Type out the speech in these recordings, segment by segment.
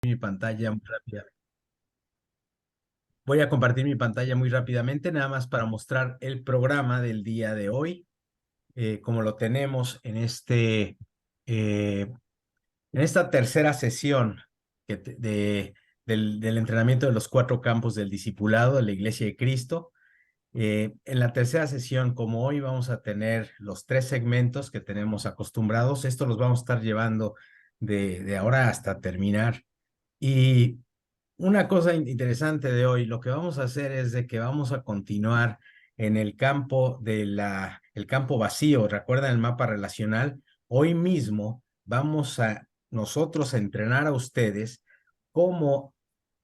Mi pantalla muy rápida. Voy a compartir mi pantalla muy rápidamente, nada más para mostrar el programa del día de hoy, como lo tenemos eh, en esta tercera sesión del entrenamiento de los cuatro campos del discipulado de la Iglesia de Cristo. En la tercera sesión, como hoy vamos a tener los tres segmentos que tenemos acostumbrados, esto los vamos a estar llevando de ahora hasta terminar. Y una cosa interesante de hoy, lo que vamos a hacer es de que vamos a continuar en el campo el campo vacío. ¿Recuerdan el mapa relacional? Hoy mismo vamos a nosotros a entrenar a ustedes cómo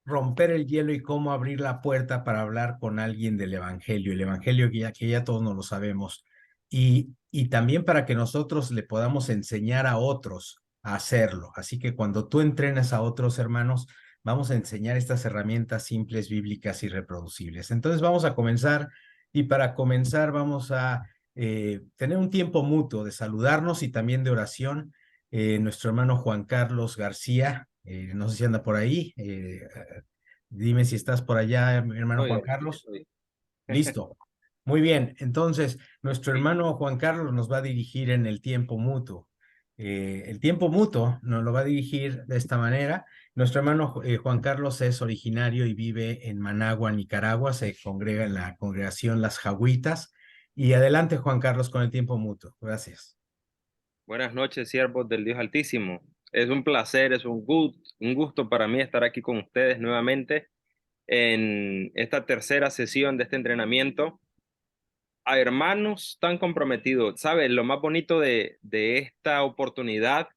romper el hielo y cómo abrir la puerta para hablar con alguien del Evangelio, el Evangelio que ya todos nos lo sabemos, y también para que nosotros le podamos enseñar a otros a hacerlo. Así que cuando tú entrenas a otros hermanos, vamos a enseñar estas herramientas simples, bíblicas y reproducibles. Entonces vamos a comenzar, y para comenzar vamos a tener un tiempo mutuo de saludarnos y también de oración. Nuestro hermano Juan Carlos García, no sé si anda por ahí. Dime si estás por allá, hermano Estoy, Juan aquí Carlos. estoy. Listo. Muy bien. Entonces, nuestro Sí. hermano Juan Carlos nos va a dirigir en el tiempo mutuo. El tiempo mutuo nos lo va a dirigir de esta manera. Nuestro hermano Juan Carlos es originario y vive en Managua, Nicaragua. Se congrega en la congregación Las Jaguitas. Y adelante, Juan Carlos, con el tiempo mutuo. Gracias. Buenas noches, siervos del Dios Altísimo. Es un placer, es un gusto para mí estar aquí con ustedes nuevamente en esta tercera sesión de este entrenamiento. A hermanos tan comprometidos, ¿sabes? Lo más bonito de esta oportunidad,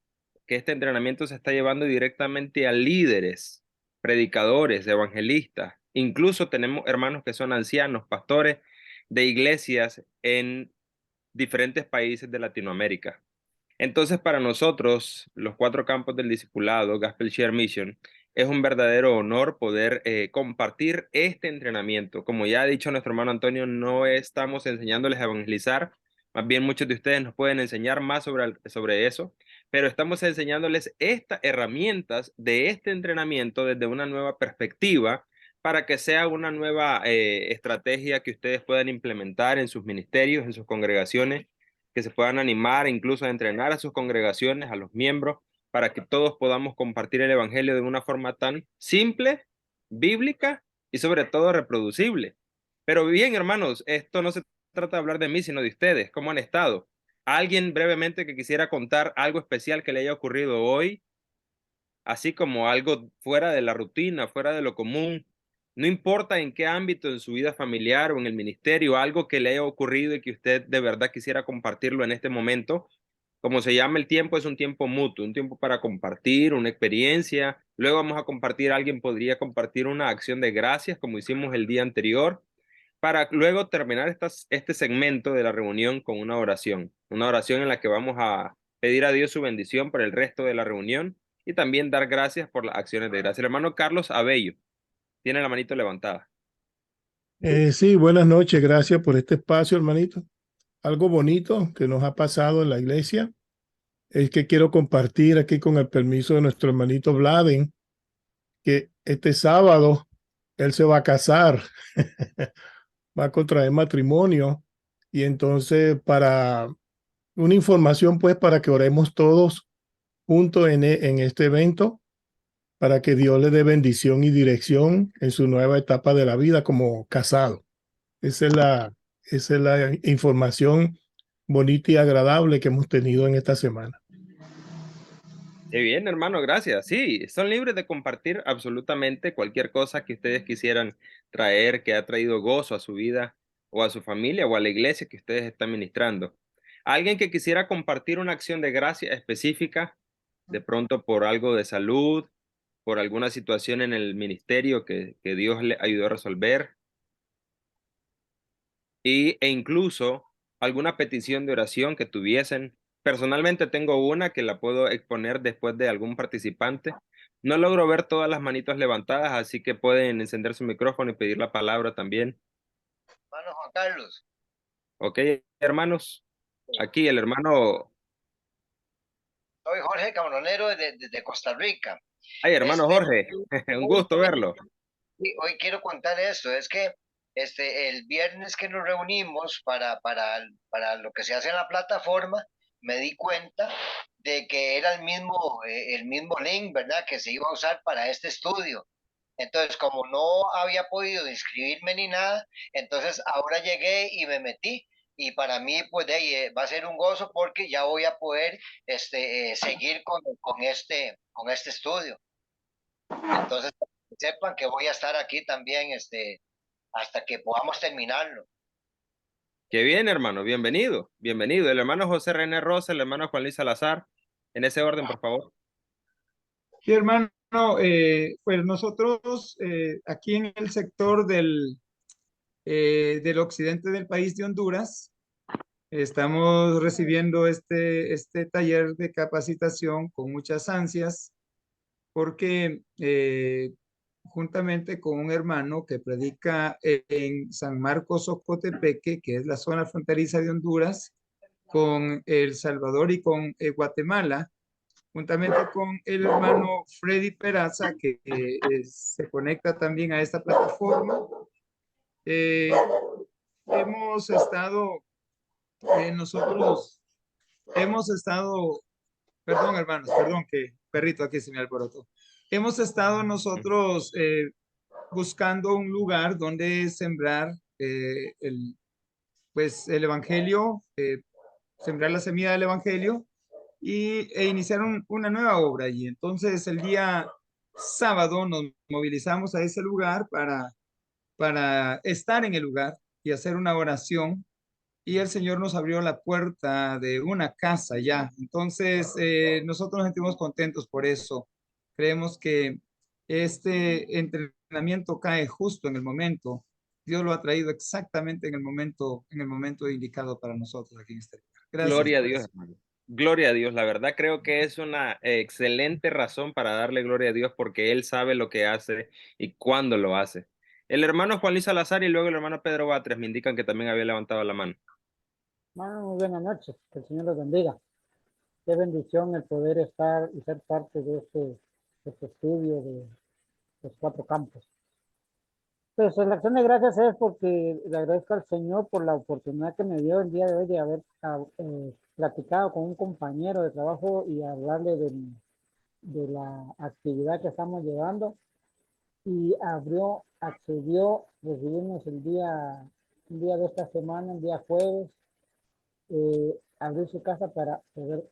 que este entrenamiento se está llevando directamente a líderes, predicadores, evangelistas. Incluso tenemos hermanos que son ancianos, pastores de iglesias en diferentes países de Latinoamérica. Entonces, para nosotros, los cuatro campos del discipulado, Gospel Share Mission, es un verdadero honor poder compartir este entrenamiento. Como ya ha dicho nuestro hermano Antonio, no estamos enseñándoles a evangelizar, más bien muchos de ustedes nos pueden enseñar más sobre eso, pero estamos enseñándoles estas herramientas de este entrenamiento desde una nueva perspectiva para que sea una nueva estrategia que ustedes puedan implementar en sus ministerios, en sus congregaciones, que se puedan animar e incluso a entrenar a sus congregaciones, a los miembros, para que todos podamos compartir el Evangelio de una forma tan simple, bíblica y sobre todo reproducible. Pero bien, hermanos, esto no se trata de hablar de mí, sino de ustedes. ¿Cómo han estado? ¿Alguien brevemente que quisiera contar algo especial que le haya ocurrido hoy? Así como algo fuera de la rutina, fuera de lo común, no importa en qué ámbito, en su vida familiar o en el ministerio, algo que le haya ocurrido y que usted de verdad quisiera compartirlo en este momento. Como se llama el tiempo, es un tiempo mutuo, un tiempo para compartir una experiencia. Luego vamos a compartir, alguien podría compartir una acción de gracias, como hicimos el día anterior, para luego terminar este segmento de la reunión con una oración en la que vamos a pedir a Dios su bendición por el resto de la reunión y también dar gracias por las acciones de gracia. El hermano Carlos Abello tiene la manito levantada. Sí, buenas noches, gracias por este espacio, hermanito. Algo bonito que nos ha pasado en la iglesia es que quiero compartir aquí con el permiso de nuestro hermanito Vladen, que este sábado él se va a casar, va a contraer matrimonio y entonces para una información pues para que oremos todos juntos en este evento, para que Dios le dé bendición y dirección en su nueva etapa de la vida como casado. Esa es esa es la información bonita y agradable que hemos tenido en esta semana. Qué bien, hermano, gracias. Sí, son libres de compartir absolutamente cualquier cosa que ustedes quisieran traer, que ha traído gozo a su vida o a su familia o a la iglesia que ustedes están ministrando. Alguien que quisiera compartir una acción de gracia específica, de pronto por algo de salud, por alguna situación en el ministerio que Dios le ayudó a resolver, e incluso alguna petición de oración que tuviesen. Personalmente tengo una que la puedo exponer después de algún participante. No logro ver todas las manitos levantadas, así que pueden encender su micrófono y pedir la palabra también. Hermano Juan Carlos, Ok, hermanos, aquí el hermano Soy Jorge Camaronero de Costa Rica. Ay, hermano Este, Jorge, un hoy, gusto verlo. hoy quiero contar esto, es que el viernes que nos reunimos para lo que se hace en la plataforma, me di cuenta de que era el mismo link, ¿verdad? Que se iba a usar para este estudio. Entonces, como no había podido inscribirme ni nada, entonces ahora llegué y me metí. Y para mí, pues, va a ser un gozo porque ya voy a poder seguir con este estudio. Entonces, sepan que voy a estar aquí también hasta que podamos terminarlo. Qué bien, hermano, bienvenido, bienvenido. El hermano José René Rosa, el hermano Juan Luis Salazar, en ese orden, por favor. Sí, hermano, pues nosotros aquí en el sector del occidente del país de Honduras estamos recibiendo este taller de capacitación con muchas ansias porque juntamente con un hermano que predica en San Marcos Ocotepeque, que es la zona fronteriza de Honduras, con El Salvador y con Guatemala, juntamente con el hermano Freddy Peraza, que se conecta también a esta plataforma. Eh, hemos estado, nosotros hemos estado, perdón hermanos, perdón que perrito aquí se me alborotó. Hemos estado nosotros buscando un lugar donde sembrar pues el evangelio, sembrar la semilla del evangelio e iniciar una nueva obra allí. Entonces, el día sábado nos movilizamos a ese lugar para estar en el lugar y hacer una oración. Y el Señor nos abrió la puerta de una casa ya. Entonces, nosotros nos sentimos contentos por eso. Creemos que este entrenamiento cae justo en el momento. Dios lo ha traído exactamente en el momento indicado para nosotros aquí en este lugar. Gracias Gloria a por Dios, eso. hermano. Gloria a Dios. La verdad creo que es una excelente razón para darle gloria a Dios porque Él sabe lo que hace y cuándo lo hace. El hermano Juan Luis Salazar y luego el hermano Pedro Batres me indican que también había levantado la mano. Bueno, muy buenas noches, que el Señor los bendiga. Qué bendición el poder estar y ser parte de este estudio de los 4 campos. Pues la acción de gracias es porque le agradezco al Señor por la oportunidad que me dio el día de hoy de haber platicado con un compañero de trabajo y hablarle de la actividad que estamos llevando. Y accedió, recibimos un día de esta semana, el día jueves, abrir su casa para poder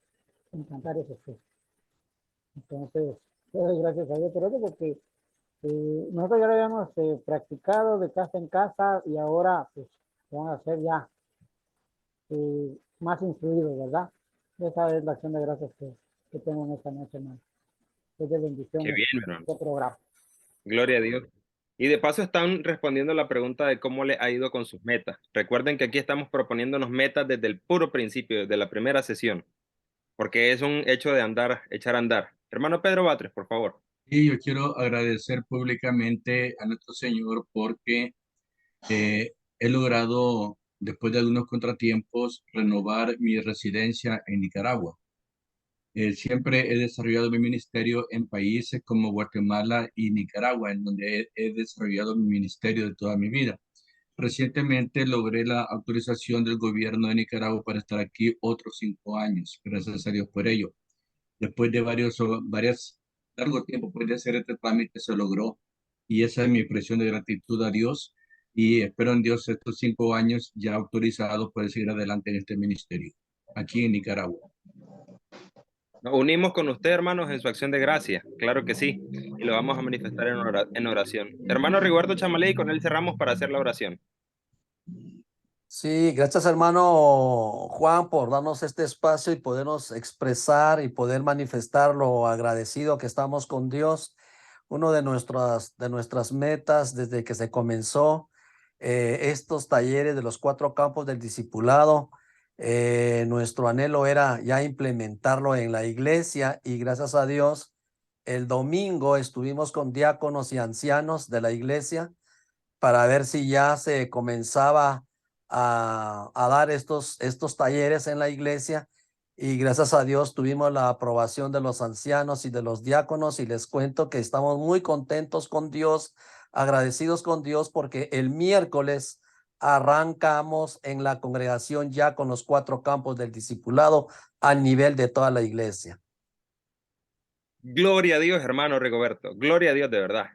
implantar ese estudio. Entonces, doy gracias a Dios por eso, porque nosotros ya lo habíamos practicado de casa en casa y ahora pues van a ser ya más instruidos, ¿verdad? Esa es la acción de gracias que tengo en esta noche, hermano. Es de bendición Qué bien, hermano. este programa. Gloria a Dios. Y de paso están respondiendo la pregunta de cómo le ha ido con sus metas. Recuerden que aquí estamos proponiéndonos metas desde el puro principio, desde la primera sesión, porque es un hecho de andar, echar a andar. Hermano Pedro Batres, por favor. Y yo quiero agradecer públicamente a nuestro Señor porque he logrado, después de algunos contratiempos, renovar mi residencia en Nicaragua. Siempre he desarrollado mi ministerio en países como Guatemala y Nicaragua, en donde he desarrollado mi ministerio de toda mi vida. Recientemente logré la autorización del gobierno de Nicaragua para estar aquí otros 5 años. Gracias a Dios por ello. Después de largo tiempo de hacer este trámite se logró. Y esa es mi expresión de gratitud a Dios. Y espero en Dios estos 5 años ya autorizados poder seguir adelante en este ministerio, aquí en Nicaragua. Nos unimos con usted, hermanos, en su acción de gracia. Claro que sí. Y lo vamos a manifestar en oración. Hermano Rigoberto Chamalé, y con él cerramos para hacer la oración. Sí, gracias hermano Juan por darnos este espacio y podernos expresar y poder manifestar lo agradecido que estamos con Dios. Uno de nuestras metas desde que se comenzó estos talleres de los 4 campos del discipulado, nuestro anhelo era ya implementarlo en la iglesia y gracias a Dios el domingo estuvimos con diáconos y ancianos de la iglesia para ver si ya se comenzaba a dar estos talleres en la iglesia Y gracias a Dios tuvimos la aprobación de los ancianos y de los diáconos y les cuento que estamos muy contentos con Dios, agradecidos con Dios porque el miércoles arrancamos en la congregación ya con los 4 campos del discipulado a nivel de toda la iglesia. Gloria a Dios, hermano Rigoberto. Gloria a Dios de verdad.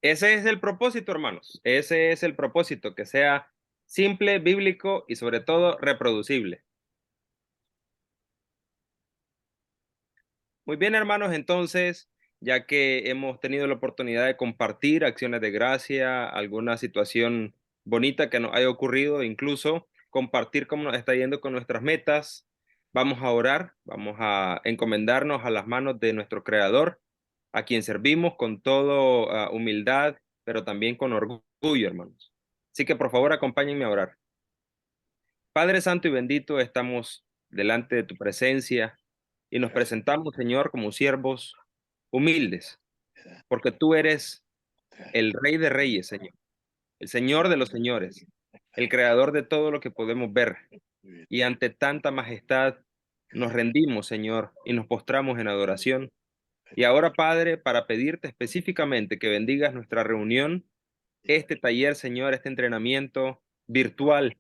Ese es el propósito, hermanos. Ese es el propósito, que sea simple, bíblico y sobre todo reproducible. Muy bien, hermanos, entonces, ya que hemos tenido la oportunidad de compartir acciones de gracia, alguna situación bonita que nos haya ocurrido, incluso compartir cómo nos está yendo con nuestras metas, vamos a orar, vamos a encomendarnos a las manos de nuestro Creador, a quien servimos con toda humildad, pero también con orgullo, hermanos. Así que por favor acompáñenme a orar. Padre Santo y bendito, estamos delante de tu presencia y nos presentamos, Señor, como siervos humildes, porque tú eres el Rey de Reyes, Señor, el Señor de los señores, el Creador de todo lo que podemos ver. Y ante tanta majestad nos rendimos, Señor, y nos postramos en adoración. Y ahora, Padre, para pedirte específicamente que bendigas nuestra reunión, este taller, Señor, este entrenamiento virtual,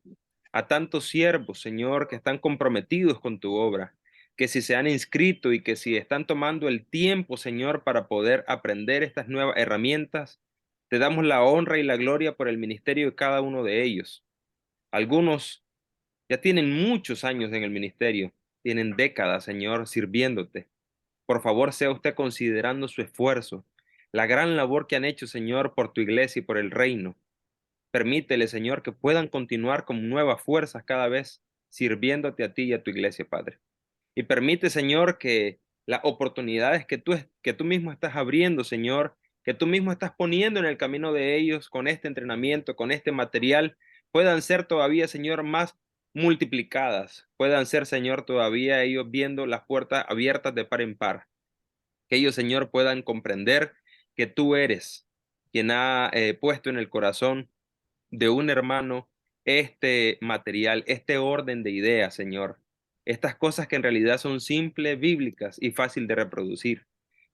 a tantos siervos, Señor, que están comprometidos con tu obra, que si se han inscrito y que si están tomando el tiempo, Señor, para poder aprender estas nuevas herramientas, te damos la honra y la gloria por el ministerio de cada uno de ellos. Algunos ya tienen muchos años en el ministerio, tienen décadas, Señor, sirviéndote. Por favor, sea usted considerando su esfuerzo, la gran labor que han hecho, Señor, por tu iglesia y por el reino. Permítele, Señor, que puedan continuar con nuevas fuerzas cada vez sirviéndote a ti y a tu iglesia, Padre. Y permite, Señor, que las oportunidades que tú mismo estás abriendo, Señor, que tú mismo estás poniendo en el camino de ellos con este entrenamiento, con este material, puedan ser todavía, Señor, más multiplicadas. Puedan ser, Señor, todavía ellos viendo las puertas abiertas de par en par. Que ellos, Señor, puedan comprender que tú eres quien ha puesto en el corazón de un hermano este material, este orden de ideas, Señor. Estas cosas que en realidad son simples, bíblicas y fácil de reproducir.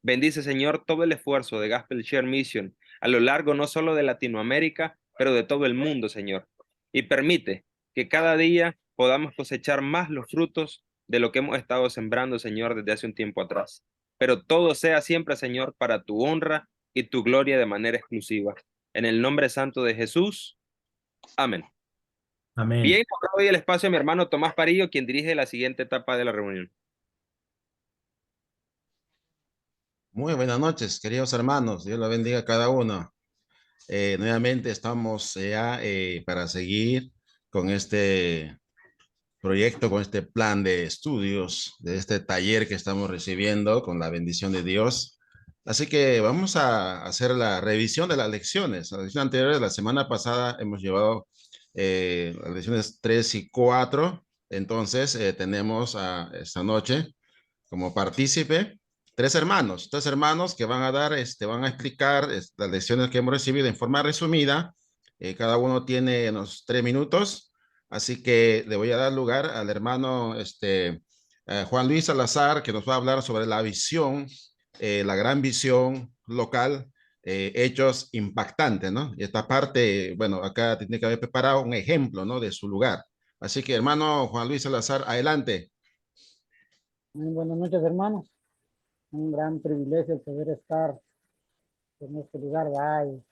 Bendice, Señor, todo el esfuerzo de Gospel Share Mission a lo largo no solo de Latinoamérica, pero de todo el mundo, Señor. Y permite que cada día podamos cosechar más los frutos de lo que hemos estado sembrando, Señor, desde hace un tiempo atrás. Pero todo sea siempre, Señor, para tu honra y tu gloria de manera exclusiva. En el nombre santo de Jesús. Amén. Amén. Bien, ahora doy el espacio a mi hermano Tomás Parillo, quien dirige la siguiente etapa de la reunión. Muy buenas noches, queridos hermanos. Dios los bendiga a cada uno. Nuevamente estamos ya para seguir con este proyecto, con este plan de estudios, de este taller que estamos recibiendo con la bendición de Dios. Así que vamos a hacer la revisión de las lecciones. Las lecciones anteriores, la semana pasada hemos llevado las lecciones 3 y 4. Entonces tenemos esta noche como partícipe tres hermanos que van a dar, van a explicar las lecciones que hemos recibido en forma resumida. Cada uno tiene unos 3 minutos, así que le voy a dar lugar al hermano Juan Luis Salazar, que nos va a hablar sobre la visión, la gran visión local, hechos impactantes, ¿no? Y esta parte, bueno, acá tiene que haber preparado un ejemplo, ¿no? De su lugar. Así que, hermano Juan Luis Salazar, adelante. Muy buenas noches, hermanos. Un gran privilegio el poder estar en este lugar, ¿verdad? Y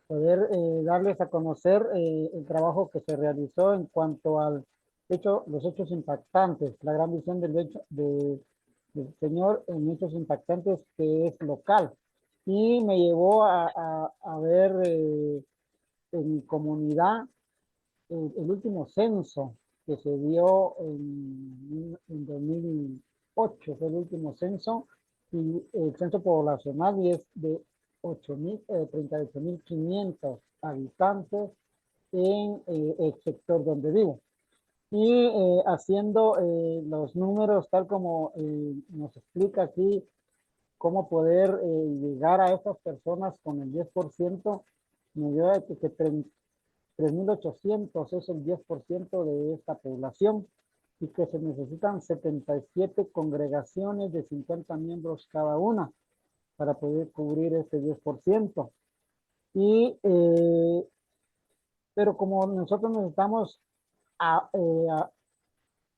poder darles a conocer el trabajo que se realizó en cuanto al hecho, los hechos impactantes, la gran visión del Señor en hechos impactantes que es local. Y me llevó a ver en mi comunidad el último censo que se dio en 2008, fue el último censo, y el censo poblacional y es de 38.500 habitantes en el sector donde vivo. Y haciendo los números tal como nos explica aquí, cómo poder llegar a esas personas con el 10%, me dio que 3.800 es el 10% de esta población. y que se necesitan 77 congregaciones de 50 miembros cada una para poder cubrir este 10%. Y, pero como nosotros necesitamos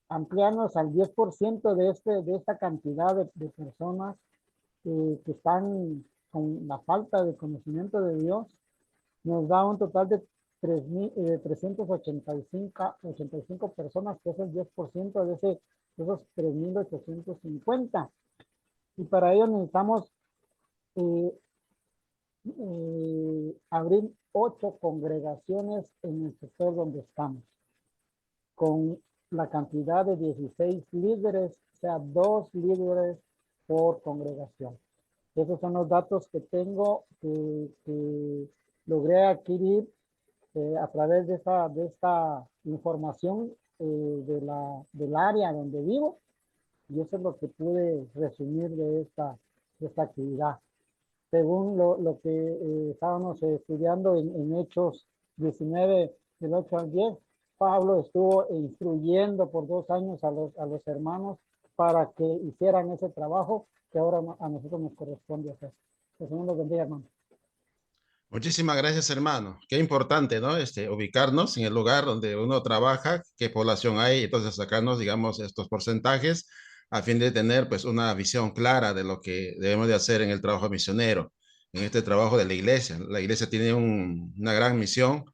ampliarnos al 10% de esta cantidad de personas que están con la falta de conocimiento de Dios, nos da un total de 385 personas, que es el 10% de esos 3.850. Y para ello necesitamos abrir 8 congregaciones en el sector donde estamos, con la cantidad de 16 líderes, o sea, 2 líderes por congregación. Esos son los datos que tengo, que logré adquirir a través de esta información del área donde vivo, y eso es lo que pude resumir de esta actividad. Según lo que estábamos estudiando en Hechos 19, del 8 al 10, Pablo estuvo instruyendo por 2 años a los hermanos para que hicieran ese trabajo que ahora a nosotros nos corresponde hacer. Que el Señor los bendiga, hermano. Muchísimas gracias, hermano. Qué importante, ¿no? Ubicarnos en el lugar donde uno trabaja, qué población hay, entonces sacarnos, digamos, estos porcentajes a fin de tener, pues, una visión clara de lo que debemos de hacer en el trabajo misionero, en este trabajo de la iglesia. La iglesia tiene una gran misión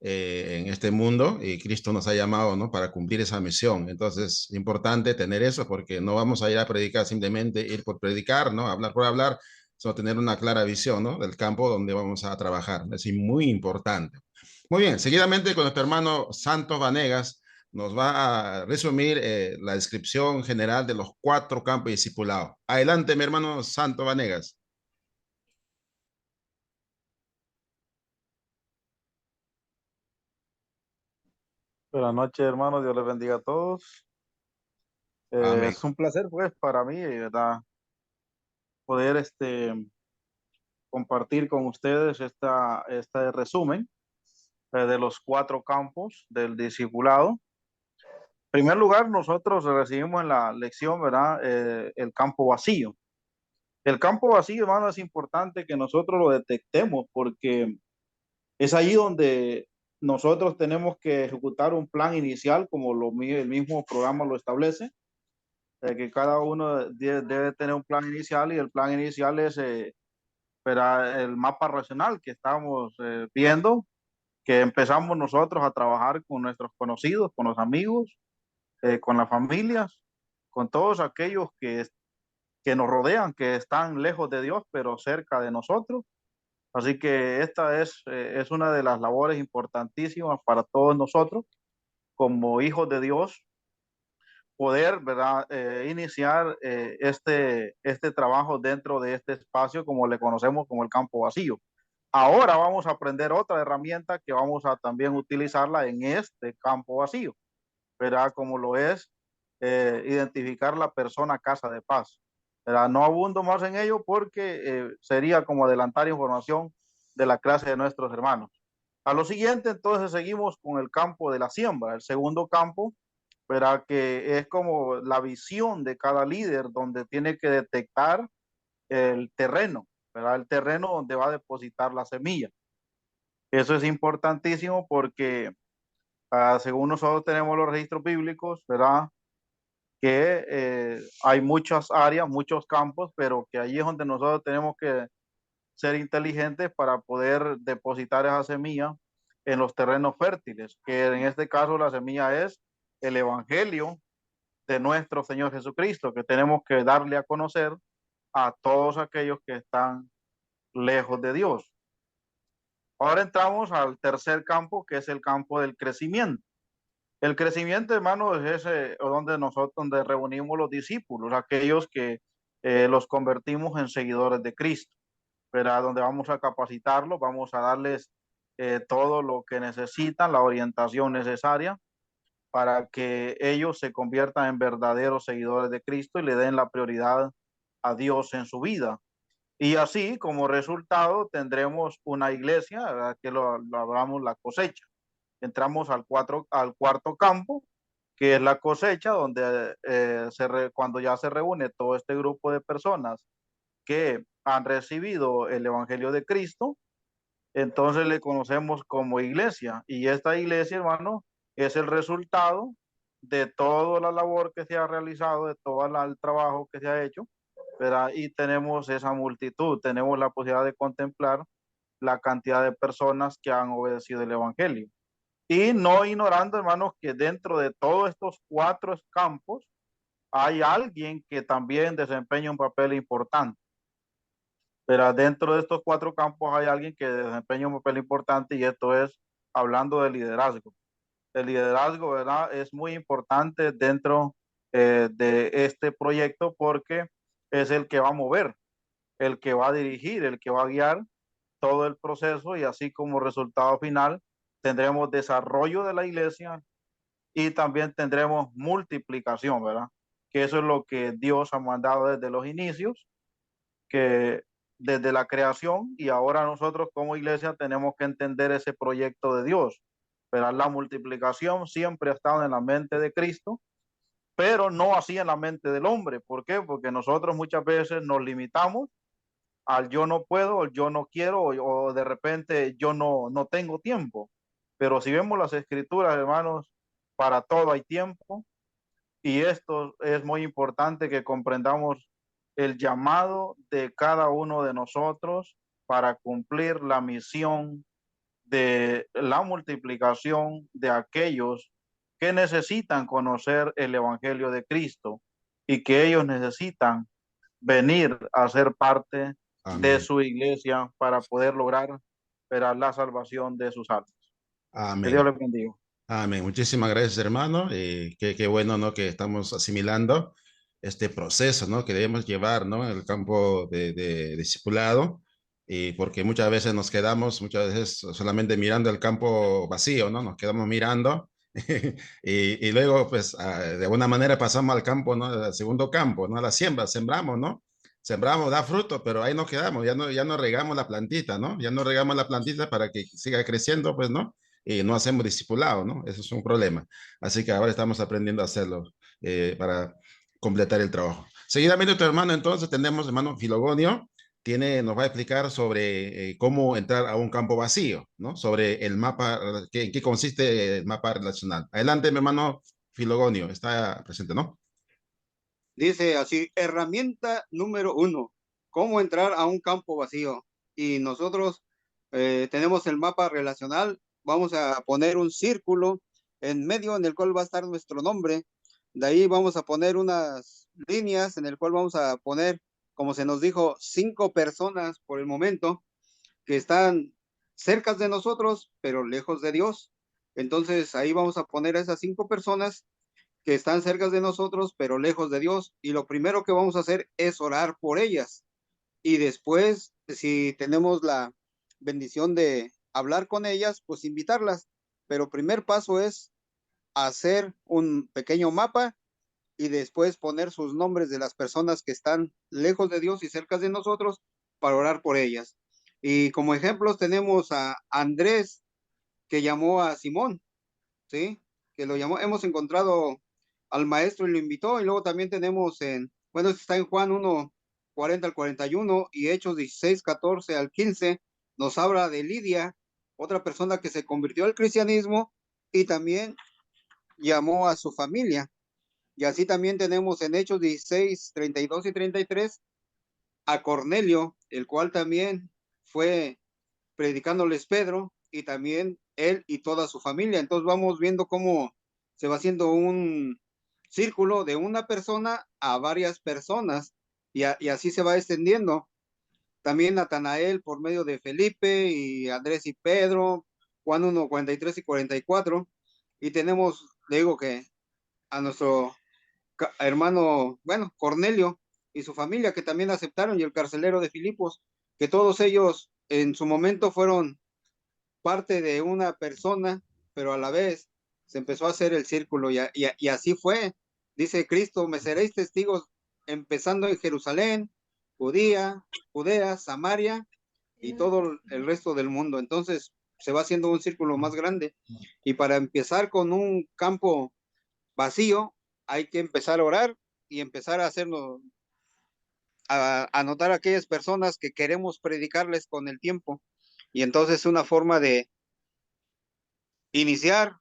en este mundo y Cristo nos ha llamado, ¿no? Para cumplir esa misión. Entonces, es importante tener eso porque no vamos a ir a predicar simplemente, ir por predicar, ¿no? Hablar por hablar, sino tener una clara visión, ¿no? Del campo donde vamos a trabajar. Es muy importante. Muy bien, seguidamente con nuestro hermano Santos Vanegas nos va a resumir la descripción general de los 4 campos de discipulado. Adelante, mi hermano Santos Vanegas. Buenas noches, hermanos. Dios les bendiga a todos. Amén. Es un placer, pues, para mí, ¿verdad? Poder compartir con ustedes este resumen de los 4 campos del discipulado. En primer lugar, nosotros recibimos en la lección, ¿verdad? El campo vacío. El campo vacío, hermano, es importante que nosotros lo detectemos porque es ahí donde nosotros tenemos que ejecutar un plan inicial, como el mismo programa lo establece, que cada uno debe tener un plan inicial, y el plan inicial es el mapa racional que estamos viendo, que empezamos nosotros a trabajar con nuestros conocidos, con los amigos, con las familias, con todos aquellos que nos rodean, que están lejos de Dios, pero cerca de nosotros. Así que esta es una de las labores importantísimas para todos nosotros como hijos de Dios, poder, ¿verdad? Iniciar este trabajo dentro de este espacio, como le conocemos como el campo vacío. Ahora vamos a aprender otra herramienta que vamos a también utilizarla en este campo vacío, ¿verdad? Como lo es identificar la persona casa de paz, ¿verdad? No abundo más en ello porque sería como adelantar información de la clase de nuestros hermanos. A lo siguiente, entonces, seguimos con el campo de la siembra, el segundo campo, ¿verdad? Que es como la visión de cada líder, donde tiene que detectar el terreno, ¿verdad? El terreno donde va a depositar la semilla. Eso es importantísimo porque según nosotros tenemos los registros bíblicos, ¿verdad? Que hay muchas áreas, muchos campos, pero que allí es donde nosotros tenemos que ser inteligentes para poder depositar esa semilla en los terrenos fértiles, que en este caso la semilla es el evangelio de nuestro Señor Jesucristo, que tenemos que darle a conocer a todos aquellos que están lejos de Dios. Ahora entramos al tercer campo, que es el campo del crecimiento. El crecimiento, hermano, es ese donde reunimos los discípulos, aquellos que los convertimos en seguidores de Cristo, ¿verdad? Donde vamos a capacitarlos, vamos a darles todo lo que necesitan, la orientación necesaria para que ellos se conviertan en verdaderos seguidores de Cristo y le den la prioridad a Dios en su vida. Y así, como resultado, tendremos una iglesia, ¿verdad? Que lo hablamos la cosecha. Entramos al cuarto campo, que es la cosecha, donde cuando ya se reúne todo este grupo de personas que han recibido el Evangelio de Cristo, entonces le conocemos como iglesia. Y esta iglesia, hermano, es el resultado de toda la labor que se ha realizado, de todo el trabajo que se ha hecho, ¿verdad? Y tenemos esa multitud, tenemos la posibilidad de contemplar la cantidad de personas que han obedecido el Evangelio. Y no ignorando, hermanos, que dentro de todos estos 4 campos hay alguien que también desempeña un papel importante. Pero dentro de estos 4 campos hay alguien que desempeña un papel importante, y esto es hablando de liderazgo. El liderazgo, ¿verdad?, es muy importante dentro de este proyecto, porque es el que va a mover, el que va a dirigir, el que va a guiar todo el proceso, y así como resultado final tendremos desarrollo de la iglesia y también tendremos multiplicación, ¿verdad? Que eso es lo que Dios ha mandado desde los inicios, que desde la creación, y ahora nosotros como iglesia tenemos que entender ese proyecto de Dios. Pero la multiplicación siempre ha estado en la mente de Cristo, pero no así en la mente del hombre. ¿Por qué? Porque nosotros muchas veces nos limitamos al yo no puedo, o yo no quiero, o de repente yo no tengo tiempo. Pero si vemos las escrituras, hermanos, para todo hay tiempo, y esto es muy importante que comprendamos el llamado de cada uno de nosotros para cumplir la misión de la multiplicación de aquellos que necesitan conocer el Evangelio de Cristo, y que ellos necesitan venir a ser parte de su iglesia para poder lograr la salvación de sus almas. Que Dios Amén. les bendiga. Amén. Muchísimas gracias, hermano. Qué bueno, ¿no?, que estamos asimilando este proceso, ¿no?, que debemos llevar, ¿no?, en el campo de discipulado, y porque muchas veces nos quedamos, muchas veces solamente mirando el campo vacío, ¿no? Nos quedamos mirando y luego, pues, de alguna manera pasamos al campo, ¿no?, al segundo campo, ¿no?, a la siembra, sembramos, ¿no? Sembramos, da fruto, pero ahí nos quedamos, ya no regamos la plantita, ¿no? Ya no regamos la plantita para que siga creciendo, pues, ¿no? Y no hacemos discipulado, ¿no? Eso es un problema. Así que ahora estamos aprendiendo a hacerlo para completar el trabajo. Seguidamente, tu hermano, entonces, tenemos hermano Filogonio, nos va a explicar sobre cómo entrar a un campo vacío, ¿no? Sobre el mapa, en qué consiste el mapa relacional. Adelante, mi hermano Filogonio, está presente, ¿no? Dice así, herramienta número 1, cómo entrar a un campo vacío. Y nosotros tenemos el mapa relacional. Vamos a poner un círculo en medio en el cual va a estar nuestro nombre. De ahí vamos a poner unas líneas en el cual vamos a poner, como se nos dijo, 5 personas por el momento que están cerca de nosotros, pero lejos de Dios. Entonces ahí vamos a poner a esas 5 personas que están cerca de nosotros, pero lejos de Dios. Y lo primero que vamos a hacer es orar por ellas. Y después, si tenemos la bendición de hablar con ellas, pues invitarlas. Pero primer paso es hacer un pequeño mapa y después poner sus nombres de las personas que están lejos de Dios y cerca de nosotros para orar por ellas. Y como ejemplos tenemos a Andrés, que llamó a Simón, ¿sí? Que lo llamó. Hemos encontrado al maestro y lo invitó. Y luego también tenemos está en Juan 1, 40 al 41, y Hechos 16, 14 al 15, nos habla de Lidia, otra persona que se convirtió al cristianismo y también llamó a su familia. Y así también tenemos en Hechos 16, 32 y 33 a Cornelio, el cual también fue predicándoles Pedro, y también él y toda su familia. Entonces vamos viendo cómo se va haciendo un círculo de una persona a varias personas, y así se va extendiendo. También Natanael por medio de Felipe y Andrés y Pedro, Juan 1, 43 y 44. Y tenemos, le digo que a nuestro hermano, Cornelio y su familia, que también aceptaron, y el carcelero de Filipos, que todos ellos en su momento fueron parte de una persona, pero a la vez se empezó a hacer el círculo, y así fue. Dice Cristo, me seréis testigos, empezando en Jerusalén, Judea, Samaria y todo el resto del mundo. Entonces se va haciendo un círculo más grande. Y para empezar con un campo vacío, hay que empezar a orar y empezar a hacernos, a anotar a aquellas personas que queremos predicarles con el tiempo. Y entonces es una forma de iniciar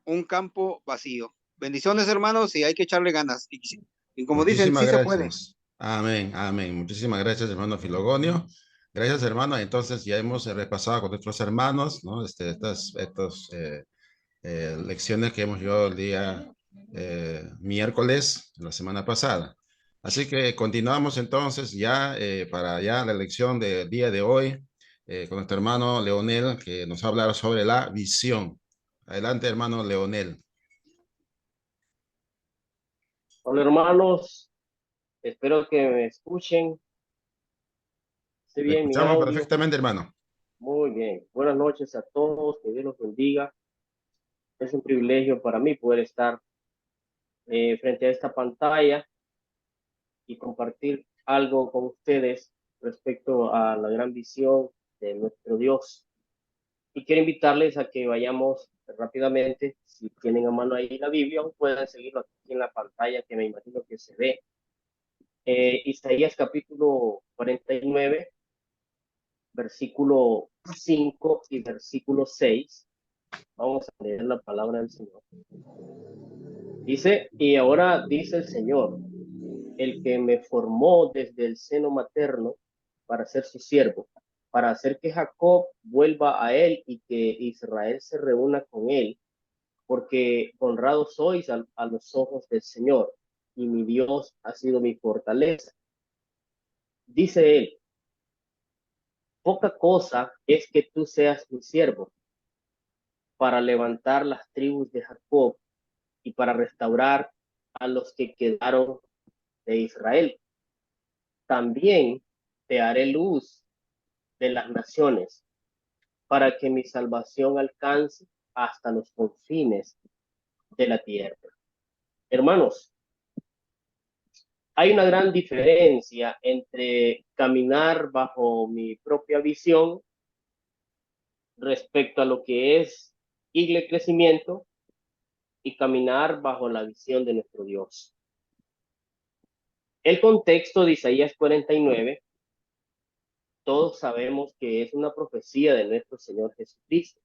un campo vacío. Bendiciones, hermanos, y hay que echarle ganas. Y como dicen, Muchísimas sí se puede. gracias. Amén, amén. Muchísimas gracias, hermano Filogonio. Gracias, hermano. Entonces ya hemos repasado con nuestros hermanos, ¿no? Estas lecciones que hemos llevado el día miércoles, la semana pasada. Así que continuamos entonces ya para ya la lección del día de hoy con nuestro hermano Leonel, que nos va a hablar sobre la visión. Adelante, hermano Leonel. Hola hermanos, espero que me escuchen. ¿Esté Le bien mi escuchamos audio? perfectamente, hermano. Muy bien. Buenas noches a todos, que Dios los bendiga. Es un privilegio para mí poder estar frente a esta pantalla y compartir algo con ustedes respecto a la gran visión de nuestro Dios. Y quiero invitarles a que vayamos rápidamente, si tienen a mano ahí la Biblia, o pueden seguirlo aquí en la pantalla, que me imagino que se ve. Isaías capítulo 49, versículo 5 y versículo 6. Vamos a leer la palabra del Señor. Dice, y ahora dice el Señor, el que me formó desde el seno materno para ser su siervo, para hacer que Jacob vuelva a él y que Israel se reúna con él, porque honrados sois a los ojos del Señor, y mi Dios ha sido mi fortaleza. Dice él, poca cosa es que tú seas mi siervo, para levantar las tribus de Jacob y para restaurar a los que quedaron de Israel. También te haré luz de las naciones, para que mi salvación alcance hasta los confines de la tierra. Hermanos, hay una gran diferencia entre caminar bajo mi propia visión respecto a lo que es Iglesia Crecimiento y caminar bajo la visión de nuestro Dios. El contexto de Isaías 49, todos sabemos que es una profecía de nuestro Señor Jesucristo,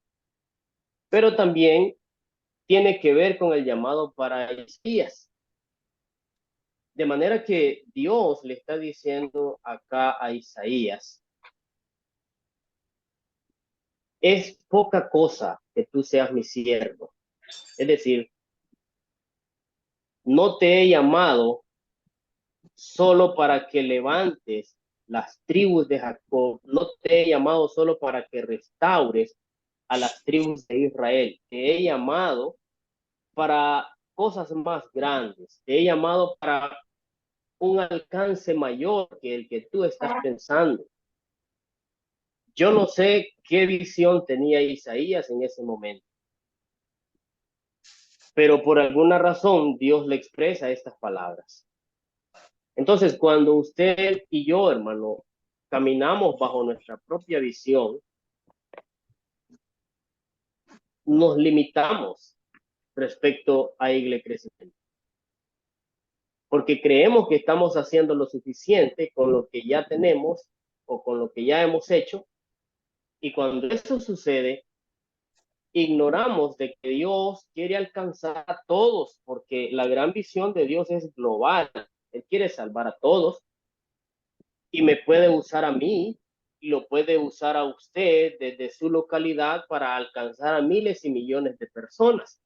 pero también tiene que ver con el llamado para Isaías. De manera que Dios le está diciendo acá a Isaías, es poca cosa que tú seas mi siervo. Es decir, no te he llamado solo para que levantes las tribus de Jacob, no te he llamado solo para que restaures a las tribus de Israel, te he llamado para cosas más grandes, te he llamado para un alcance mayor que el que tú estás pensando. Yo no sé qué visión tenía Isaías en ese momento, pero por alguna razón Dios le expresa estas palabras. Entonces, cuando usted y yo, hermano, caminamos bajo nuestra propia visión, nos limitamos respecto a Iglesia Crecimiento. Porque creemos que estamos haciendo lo suficiente con lo que ya tenemos o con lo que ya hemos hecho, y cuando eso sucede, ignoramos de que Dios quiere alcanzar a todos, porque la gran visión de Dios es global. Él quiere salvar a todos y me puede usar a mí y lo puede usar a usted desde su localidad para alcanzar a miles y millones de personas.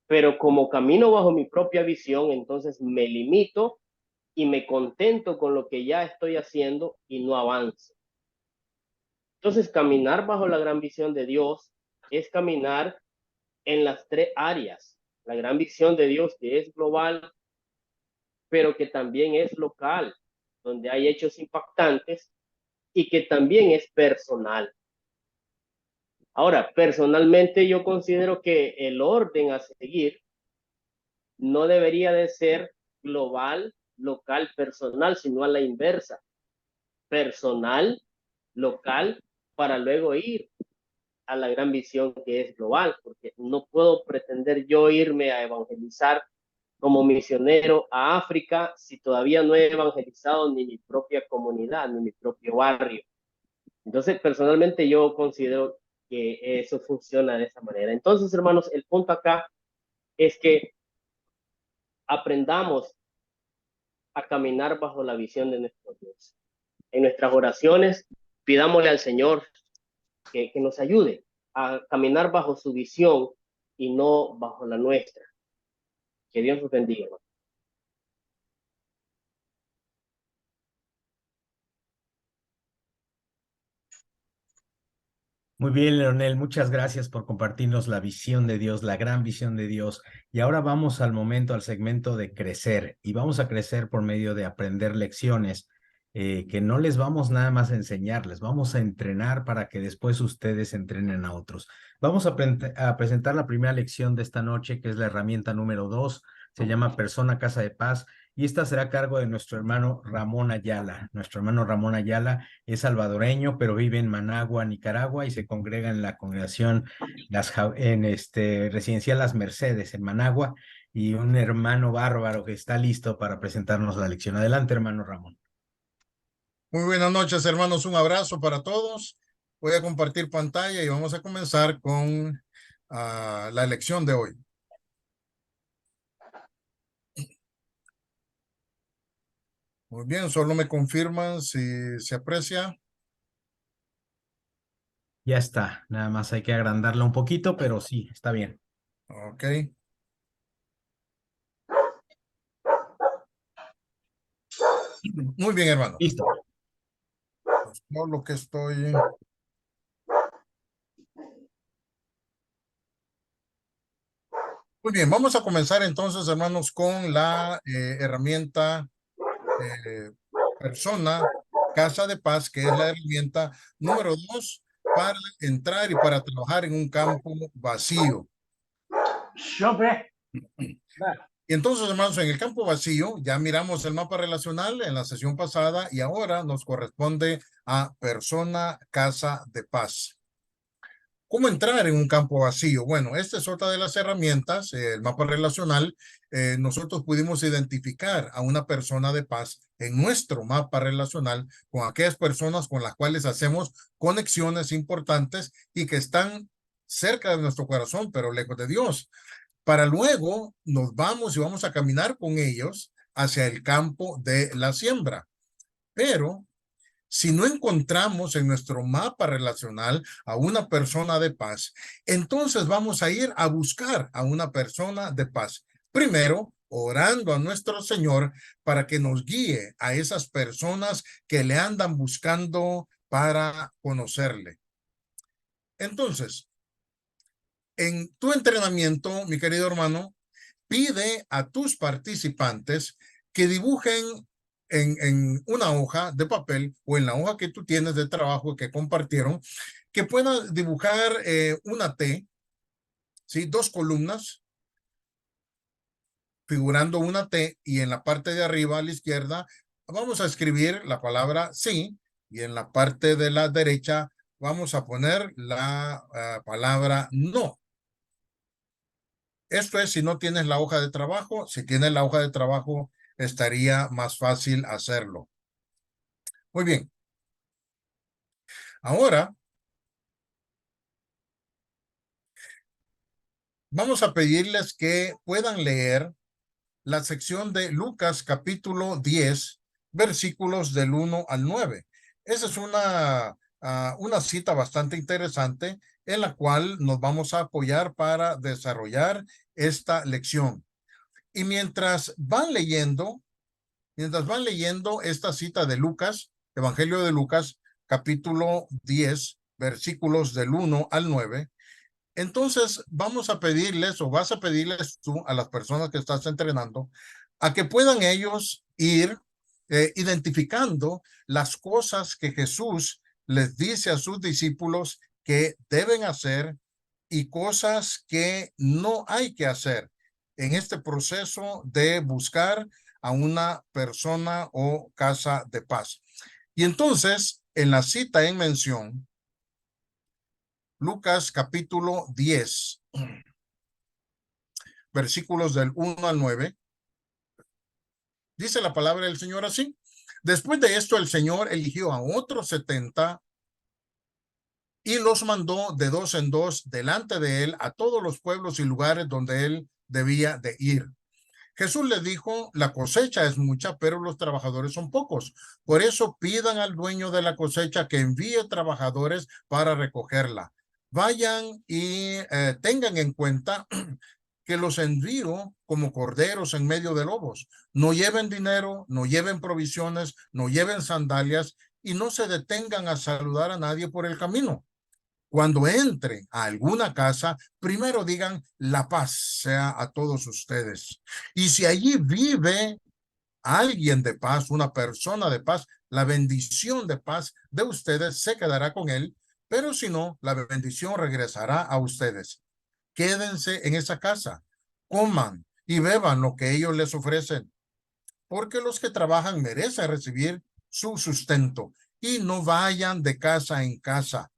Pero como camino bajo mi propia visión, entonces me limito y me contento con lo que ya estoy haciendo y no avanzo. Entonces, caminar bajo la gran visión de Dios es caminar en las tres áreas. La gran visión de Dios que es global, pero que también es local, donde hay hechos impactantes, y que también es personal. Ahora, personalmente yo considero que el orden a seguir no debería de ser global, local, personal, sino a la inversa. Personal, local, para luego ir a la gran visión que es global, porque no puedo pretender yo irme a evangelizar como misionero a África si todavía no he evangelizado ni mi propia comunidad, ni mi propio barrio. Entonces, personalmente yo considero que eso funciona de esa manera. Entonces, hermanos, el punto acá es que aprendamos a caminar bajo la visión de nuestro Dios. En nuestras oraciones, pidámosle al Señor que nos ayude a caminar bajo su visión y no bajo la nuestra. Que Dios nos bendiga, hermano. Muy bien, Leonel, muchas gracias por compartirnos la visión de Dios, la gran visión de Dios. Y ahora vamos al momento, al segmento de crecer. Y vamos a crecer por medio de aprender lecciones que no les vamos nada más a enseñar, les vamos a entrenar para que después ustedes entrenen a otros. Vamos a presentar la primera lección de esta noche, que es la herramienta número 2. Se llama Persona Casa de Paz. Y esta será a cargo de nuestro hermano Ramón Ayala. Nuestro hermano Ramón Ayala es salvadoreño, pero vive en Managua, Nicaragua, y se congrega en la congregación residencial Las Mercedes, en Managua, y un hermano bárbaro que está listo para presentarnos la lección. Adelante, hermano Ramón. Muy buenas noches, hermanos. Un abrazo para todos. Voy a compartir pantalla y vamos a comenzar con la lección de hoy. Muy bien, solo me confirman si se aprecia. Ya está, nada más hay que agrandarla un poquito, pero sí, está bien. Ok. Muy bien, hermano. Listo. Pues no lo que estoy... Muy bien, vamos a comenzar entonces, hermanos, con la herramienta Persona Casa de Paz, que es la herramienta número 2 para entrar y para trabajar en un campo vacío. Y entonces, hermanos, en el campo vacío ya miramos el mapa relacional en la sesión pasada y ahora nos corresponde a Persona Casa de Paz. ¿Cómo entrar en un campo vacío? Bueno, esta es otra de las herramientas, el mapa relacional. Nosotros pudimos identificar a una persona de paz en nuestro mapa relacional con aquellas personas con las cuales hacemos conexiones importantes y que están cerca de nuestro corazón, pero lejos de Dios. Para luego nos vamos y vamos a caminar con ellos hacia el campo de la siembra. Pero si no encontramos en nuestro mapa relacional a una persona de paz, entonces vamos a ir a buscar a una persona de paz. Primero, orando a nuestro Señor para que nos guíe a esas personas que le andan buscando para conocerle. Entonces, en tu entrenamiento, mi querido hermano, pide a tus participantes que dibujen en una hoja de papel o en la hoja que tú tienes de trabajo que compartieron, que puedan dibujar una T, ¿sí? 2 columnas, figurando una T, y en la parte de arriba a la izquierda vamos a escribir la palabra sí, y en la parte de la derecha vamos a poner la palabra no. Esto es si no tienes la hoja de trabajo. Si tienes la hoja de trabajo, estaría más fácil hacerlo. Muy bien. Ahora, vamos a pedirles que puedan leer la sección de Lucas capítulo 10, versículos del 1 al 9. Esa es una cita bastante interesante en la cual nos vamos a apoyar para desarrollar esta lección. Y mientras van leyendo esta cita de Lucas, Evangelio de Lucas, capítulo 10, versículos del 1 al 9, entonces vamos a pedirles, o vas a pedirles tú a las personas que estás entrenando, a que puedan ellos ir identificando las cosas que Jesús les dice a sus discípulos que deben hacer y cosas que no hay que hacer en este proceso de buscar a una persona o casa de paz. Y entonces, en la cita en mención, Lucas capítulo 10, versículos del 1 al 9. Dice la palabra del Señor así. Después de esto, el Señor eligió a otros 70 y los mandó de dos en dos delante de él a todos los pueblos y lugares donde él debía de ir. Jesús les dijo, la cosecha es mucha, pero los trabajadores son pocos. Por eso pidan al dueño de la cosecha que envíe trabajadores para recogerla. Vayan y tengan en cuenta que los envío como corderos en medio de lobos. No lleven dinero, no lleven provisiones, no lleven sandalias y no se detengan a saludar a nadie por el camino. Cuando entre a alguna casa, primero digan, la paz sea a todos ustedes. Y si allí vive alguien de paz, una persona de paz, la bendición de paz de ustedes se quedará con él, pero si no, la bendición regresará a ustedes. Quédense en esa casa, coman y beban lo que ellos les ofrecen, porque los que trabajan merecen recibir su sustento y no vayan de casa en casa.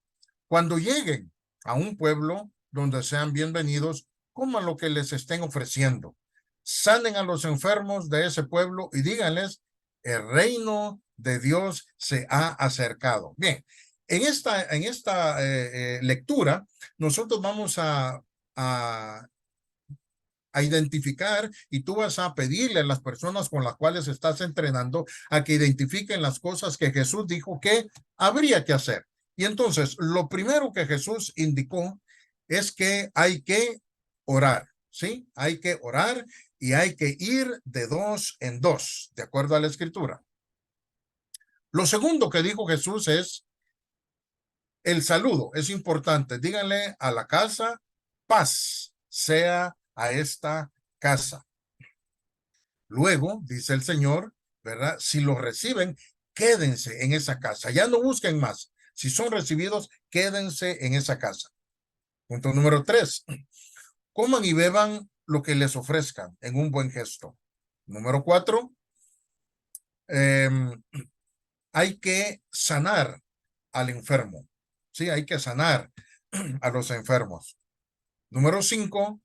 Cuando lleguen a un pueblo donde sean bienvenidos, coman lo que les estén ofreciendo. Sanen a los enfermos de ese pueblo y díganles, el reino de Dios se ha acercado. Bien, en esta lectura, nosotros vamos a identificar y tú vas a pedirle a las personas con las cuales estás entrenando a que identifiquen las cosas que Jesús dijo que habría que hacer. Y entonces, lo primero que Jesús indicó es que hay que orar, ¿sí? Hay que orar y hay que ir de dos en dos, de acuerdo a la Escritura. Lo segundo que dijo Jesús es el saludo. Es importante. Díganle a la casa, paz sea a esta casa. Luego, dice el Señor, ¿verdad? Si los reciben, quédense en esa casa. Ya no busquen más. Si son recibidos, quédense en esa casa. Punto número 3. Coman y beban lo que les ofrezcan en un buen gesto. Número 4. Hay que sanar al enfermo. Sí, hay que sanar a los enfermos. Número 5.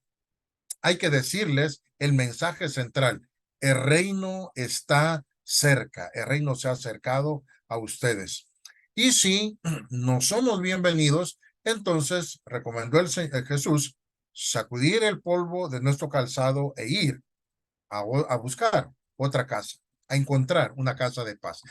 Hay que decirles el mensaje central. El reino está cerca. El reino se ha acercado a ustedes. Y si no somos bienvenidos, entonces recomendó el Jesús sacudir el polvo de nuestro calzado e ir a buscar otra casa, a encontrar una casa de paz.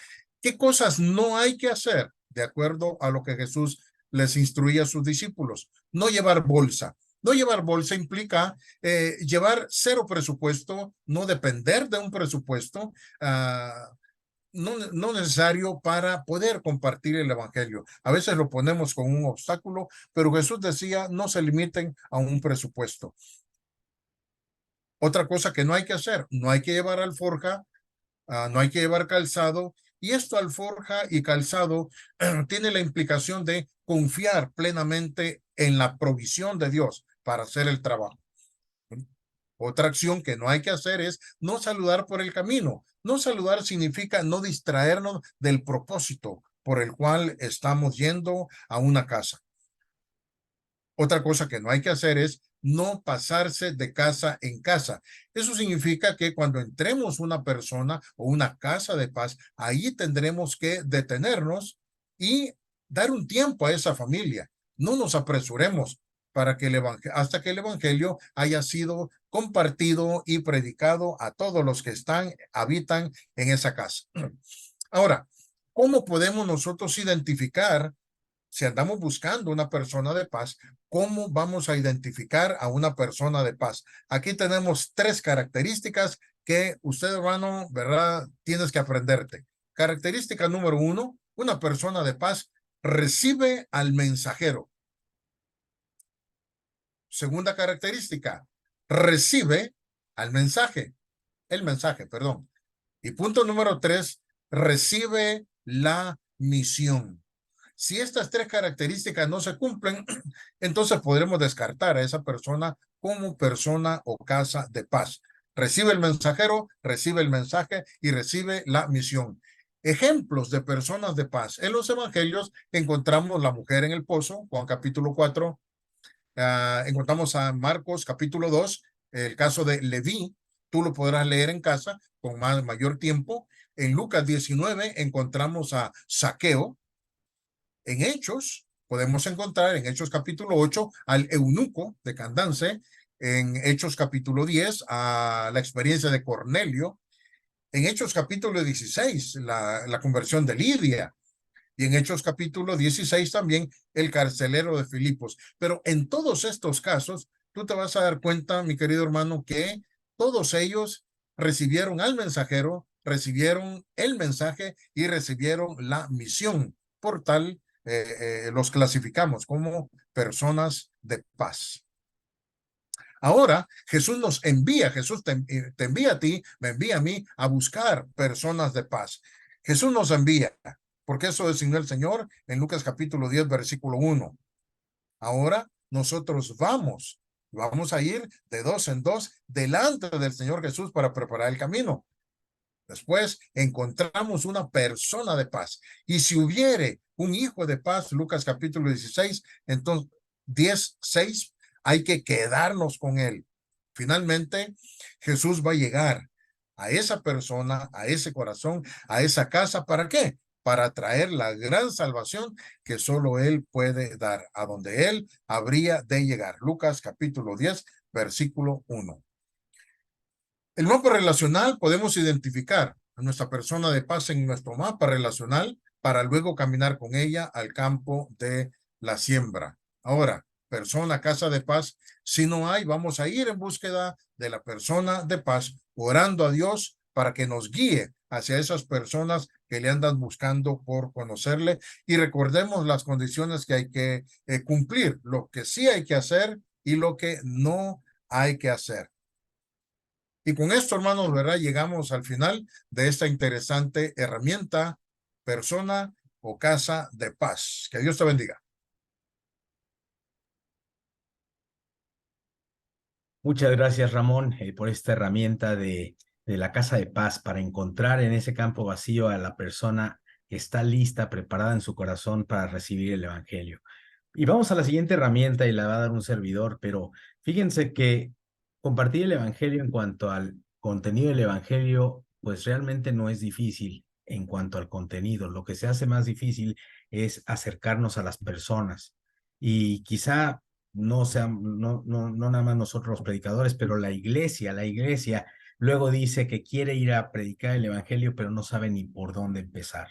¿Qué cosas no hay que hacer? De acuerdo a lo que Jesús les instruía a sus discípulos. No llevar bolsa. No llevar bolsa implica llevar cero presupuesto, no depender de un presupuesto, no necesario para poder compartir el evangelio. A veces lo ponemos con un obstáculo, pero Jesús decía, no se limiten a un presupuesto. Otra cosa que no hay que hacer, no hay que llevar alforja, no hay que llevar calzado, y esto alforja y calzado tiene la implicación de confiar plenamente en la provisión de Dios para hacer el trabajo. Otra acción que no hay que hacer es no saludar por el camino. No saludar significa no distraernos del propósito por el cual estamos yendo a una casa. Otra cosa que no hay que hacer es no pasarse de casa en casa. Eso significa que cuando entremos una persona o una casa de paz, ahí tendremos que detenernos y dar un tiempo a esa familia. No nos apresuremos para que hasta que el evangelio haya sido compartido y predicado a todos los que habitan en esa casa. Ahora, ¿cómo podemos nosotros identificar si andamos buscando una persona de paz? ¿Cómo vamos a identificar a una persona de paz? Aquí tenemos 3 características que usted, hermano, ¿verdad? Tienes que aprenderte. Característica número 1, una persona de paz recibe al mensajero. Segunda característica, recibe al mensaje, perdón. Y punto número 3, recibe la misión. Si estas 3 características no se cumplen, entonces podremos descartar a esa persona como persona o casa de paz. Recibe el mensajero, recibe el mensaje y recibe la misión. ejemplos de personas de paz. En los evangelios encontramos la mujer en el pozo, Juan capítulo 4, encontramos a Marcos capítulo 2, el caso de Leví, tú lo podrás leer en casa con mayor tiempo. En Lucas 19 encontramos a Zaqueo. En Hechos podemos encontrar en Hechos capítulo 8 al eunuco de Candance, en Hechos capítulo 10 a la experiencia de Cornelio, en Hechos capítulo 16 la conversión de Lidia, y en Hechos capítulo 16 también el carcelero de Filipos. Pero en todos estos casos, tú te vas a dar cuenta, mi querido hermano, que todos ellos recibieron al mensajero, recibieron el mensaje y recibieron la misión. Por tal, los clasificamos como personas de paz. Ahora Jesús nos envía, Jesús te envía a ti, me envía a mí a buscar personas de paz. Jesús nos envía, porque eso designó el Señor en Lucas capítulo 10, versículo 1. Ahora nosotros vamos a ir de dos en dos delante del Señor Jesús para preparar el camino. Después encontramos una persona de paz. Y si hubiere un hijo de paz, Lucas capítulo 16, entonces 10:6, hay que quedarnos con él. Finalmente, Jesús va a llegar a esa persona, a ese corazón, a esa casa. ¿Para qué? Para traer la gran salvación que solo él puede dar, a donde él habría de llegar. Lucas capítulo 10, versículo 1. El mapa relacional, podemos identificar a nuestra persona de paz en nuestro mapa relacional para luego caminar con ella al campo de la siembra. Ahora, persona, casa de paz, si no hay, vamos a ir en búsqueda de la persona de paz, orando a Dios para que nos guíe hacia esas personas que le andan buscando por conocerle. Y recordemos las condiciones que hay que cumplir, lo que sí hay que hacer y lo que no hay que hacer. Y con esto, hermanos, ¿verdad? Llegamos al final de esta interesante herramienta, persona o casa de paz. Que Dios te bendiga. Muchas gracias, Ramón, por esta herramienta de la casa de paz para encontrar en ese campo vacío a la persona que está lista, preparada en su corazón para recibir el evangelio. Y vamos a la siguiente herramienta y la va a dar un servidor, pero fíjense que compartir el evangelio en cuanto al contenido del evangelio, pues realmente no es difícil en cuanto al contenido. Lo que se hace más difícil es acercarnos a las personas. Y quizá no nada más nosotros los predicadores, pero la iglesia luego dice que quiere ir a predicar el evangelio, pero no sabe ni por dónde empezar,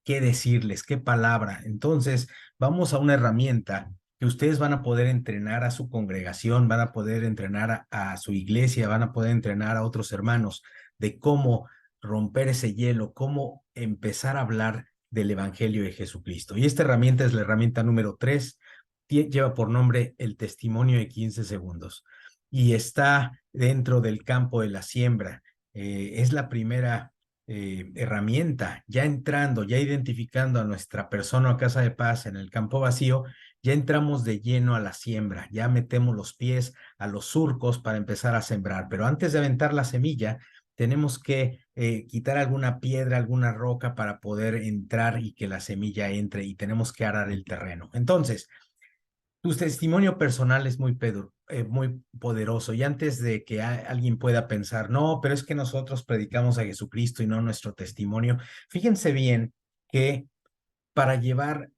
qué decirles, qué palabra. Entonces, vamos a una herramienta que ustedes van a poder entrenar a su congregación, van a poder entrenar a su iglesia, van a poder entrenar a otros hermanos de cómo romper ese hielo, cómo empezar a hablar del evangelio de Jesucristo. Y esta herramienta es la herramienta número 3, lleva por nombre el testimonio de 15 segundos y está dentro del campo de la siembra. Es la primera herramienta, ya entrando, ya identificando a nuestra persona o casa de paz en el campo vacío, ya entramos de lleno a la siembra, ya metemos los pies a los surcos para empezar a sembrar, pero antes de aventar la semilla, tenemos que quitar alguna piedra, alguna roca para poder entrar y que la semilla entre, y tenemos que arar el terreno. Entonces, tu testimonio personal es muy poderoso, y antes de que alguien pueda pensar, no, pero es que nosotros predicamos a Jesucristo y no nuestro testimonio, fíjense bien que para llevar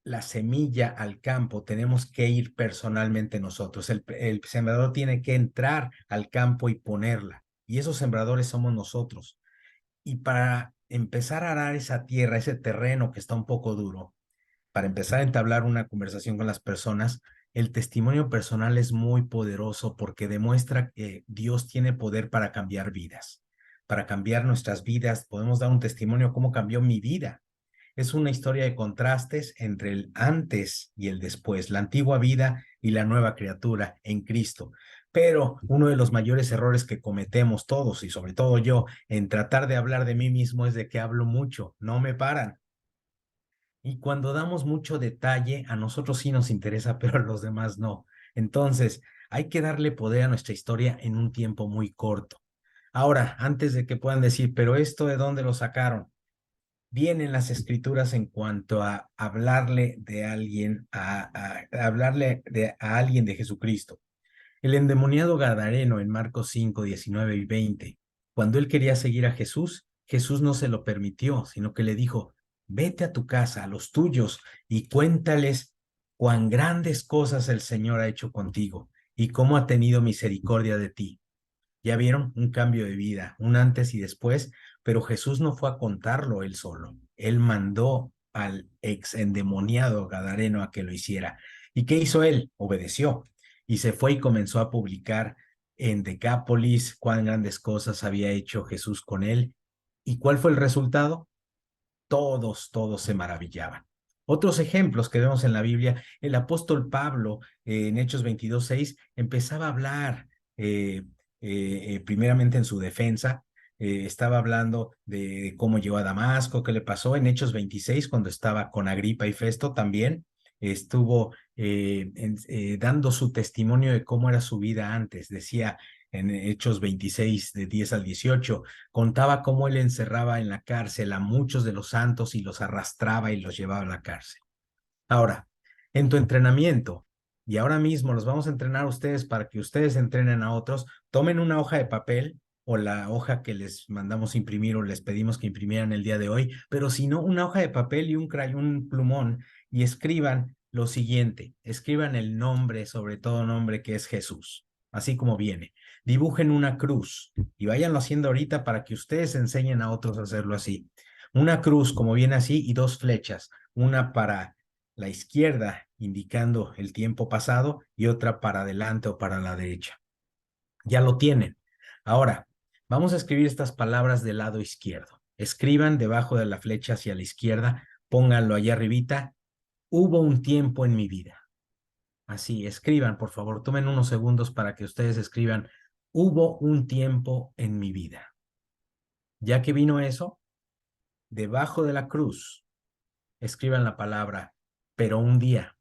la semilla al campo tenemos que ir personalmente nosotros. El sembrador tiene que entrar al campo y ponerla, y esos sembradores somos nosotros. Y para empezar a arar esa tierra, ese terreno que está un poco duro, para empezar a entablar una conversación con las personas, el testimonio personal es muy poderoso porque demuestra que Dios tiene poder para cambiar vidas, para cambiar nuestras vidas. Podemos dar un testimonio cómo cambió mi vida. Es una historia de contrastes entre el antes y el después, la antigua vida y la nueva criatura en Cristo. Pero uno de los mayores errores que cometemos todos, y sobre todo yo, en tratar de hablar de mí mismo es de que hablo mucho, no me paran. Y cuando damos mucho detalle, a nosotros sí nos interesa, pero a los demás no. Entonces, hay que darle poder a nuestra historia en un tiempo muy corto. Ahora, antes de que puedan decir, pero esto ¿de dónde lo sacaron? vienen las escrituras en cuanto a hablarle de alguien, hablarle a alguien de Jesucristo. El endemoniado Gadareno en Marcos 5, 19 y 20, cuando él quería seguir a Jesús, Jesús no se lo permitió, sino que le dijo, vete a tu casa, a los tuyos, y cuéntales cuán grandes cosas el Señor ha hecho contigo y cómo ha tenido misericordia de ti. Ya vieron un cambio de vida, un antes y después, pero Jesús no fue a contarlo él solo. Él mandó al ex endemoniado Gadareno a que lo hiciera. ¿Y qué hizo él? Obedeció y se fue y comenzó a publicar en Decápolis cuán grandes cosas había hecho Jesús con él. ¿Y cuál fue el resultado? Todos se maravillaban. Otros ejemplos que vemos en la Biblia, el apóstol Pablo en Hechos 22:6 empezaba a hablar primeramente en su defensa, estaba hablando de cómo llegó a Damasco, qué le pasó en Hechos 26 cuando estaba con Agripa y Festo también, estuvo dando su testimonio de cómo era su vida antes, decía en Hechos 26 de 10 al 18, contaba cómo él encerraba en la cárcel a muchos de los santos y los arrastraba y los llevaba a la cárcel. Ahora, en tu entrenamiento, y ahora mismo los vamos a entrenar a ustedes para que ustedes entrenen a otros, tomen una hoja de papel o la hoja que les mandamos imprimir o les pedimos que imprimieran el día de hoy, pero si no, una hoja de papel y un plumón y escriban lo siguiente, escriban el nombre, sobre todo nombre que es Jesús, así como viene. Dibujen una cruz y váyanlo haciendo ahorita para que ustedes enseñen a otros a hacerlo así. Una cruz como viene así y dos flechas, una para la izquierda indicando el tiempo pasado y otra para adelante o para la derecha. Ya lo tienen. Ahora, vamos a escribir estas palabras del lado izquierdo. Escriban debajo de la flecha hacia la izquierda, pónganlo allá arribita. Hubo un tiempo en mi vida. Así, escriban, por favor, tomen unos segundos para que ustedes escriban, hubo un tiempo en mi vida. Ya que vino eso, debajo de la cruz, escriban la palabra, pero un día.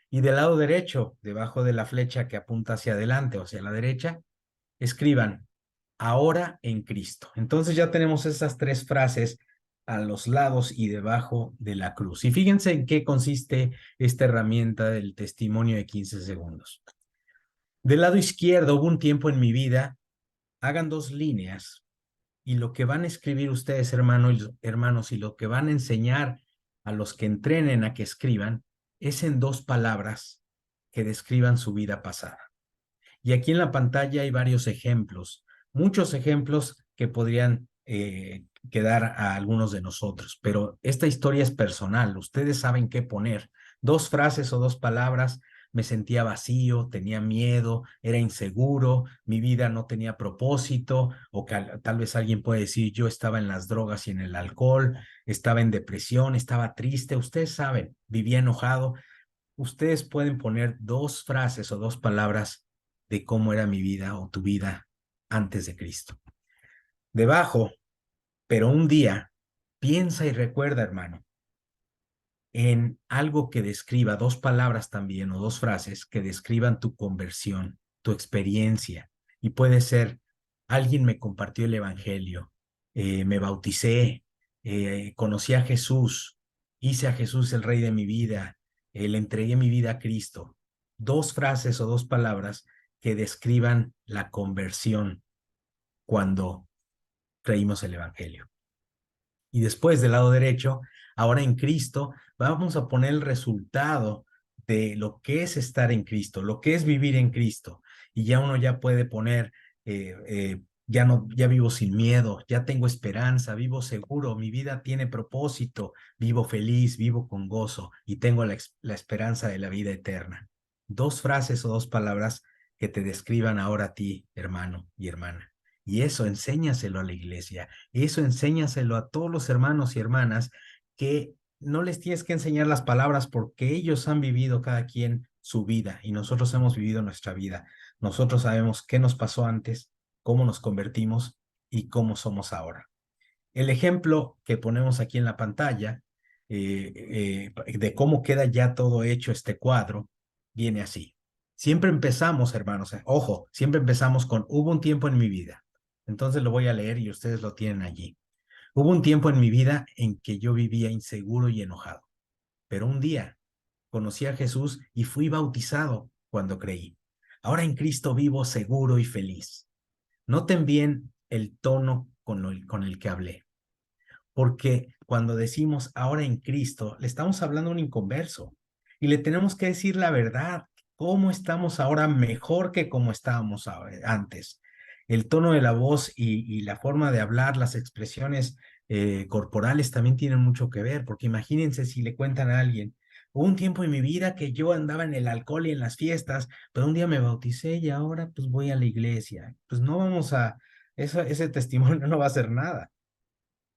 Y del lado derecho, debajo de la flecha que apunta hacia adelante o hacia la derecha, escriban, ahora en Cristo. Entonces ya tenemos esas tres frases a los lados y debajo de la cruz. Y fíjense en qué consiste esta herramienta del testimonio de 15 segundos. Del lado izquierdo, hubo un tiempo en mi vida, hagan dos líneas y lo que van a escribir ustedes, hermanos, y lo que van a enseñar a los que entrenen a que escriban, es en dos palabras que describan su vida pasada. Y aquí en la pantalla hay varios ejemplos, muchos ejemplos que podrían quedar a algunos de nosotros, pero esta historia es personal, ustedes saben qué poner, dos frases o dos palabras. Me sentía vacío, tenía miedo, era inseguro, mi vida no tenía propósito, o que tal vez alguien puede decir, yo estaba en las drogas y en el alcohol, estaba en depresión, estaba triste, ustedes saben, vivía enojado. Ustedes pueden poner dos frases o dos palabras de cómo era mi vida o tu vida antes de Cristo. Debajo, pero un día, piensa y recuerda, hermano, en algo que describa, dos palabras también o dos frases que describan tu conversión, tu experiencia. Y puede ser, alguien me compartió el evangelio, me bauticé, conocí a Jesús, hice a Jesús el rey de mi vida, le entregué mi vida a Cristo. Dos frases o dos palabras que describan la conversión cuando creímos el evangelio. Y después del lado derecho, ahora en Cristo, vamos a poner el resultado de lo que es estar en Cristo, lo que es vivir en Cristo. Y ya uno ya puede poner, ya vivo sin miedo, ya tengo esperanza, vivo seguro, mi vida tiene propósito, vivo feliz, vivo con gozo y tengo la esperanza de la vida eterna. Dos frases o dos palabras que te describan ahora a ti, hermano y hermana. Y eso enséñaselo a la iglesia, eso enséñaselo a todos los hermanos y hermanas que no les tienes que enseñar las palabras porque ellos han vivido cada quien su vida y nosotros hemos vivido nuestra vida. Nosotros sabemos qué nos pasó antes, cómo nos convertimos y cómo somos ahora. El ejemplo que ponemos aquí en la pantalla de cómo queda ya todo hecho este cuadro viene así. Siempre empezamos, hermanos, ojo, siempre empezamos con hubo un tiempo en mi vida. Entonces lo voy a leer y ustedes lo tienen allí. Hubo un tiempo en mi vida en que yo vivía inseguro y enojado, pero un día conocí a Jesús y fui bautizado cuando creí. Ahora en Cristo vivo seguro y feliz. Noten bien el tono con el que hablé, porque cuando decimos ahora en Cristo, le estamos hablando a un inconverso y le tenemos que decir la verdad, cómo estamos ahora mejor que como estábamos antes. El tono de la voz y la forma de hablar, las expresiones corporales también tienen mucho que ver, porque imagínense si le cuentan a alguien, hubo un tiempo en mi vida que yo andaba en el alcohol y en las fiestas, pero un día me bauticé y ahora pues voy a la iglesia. Pues no vamos a, ese testimonio no va a hacer nada.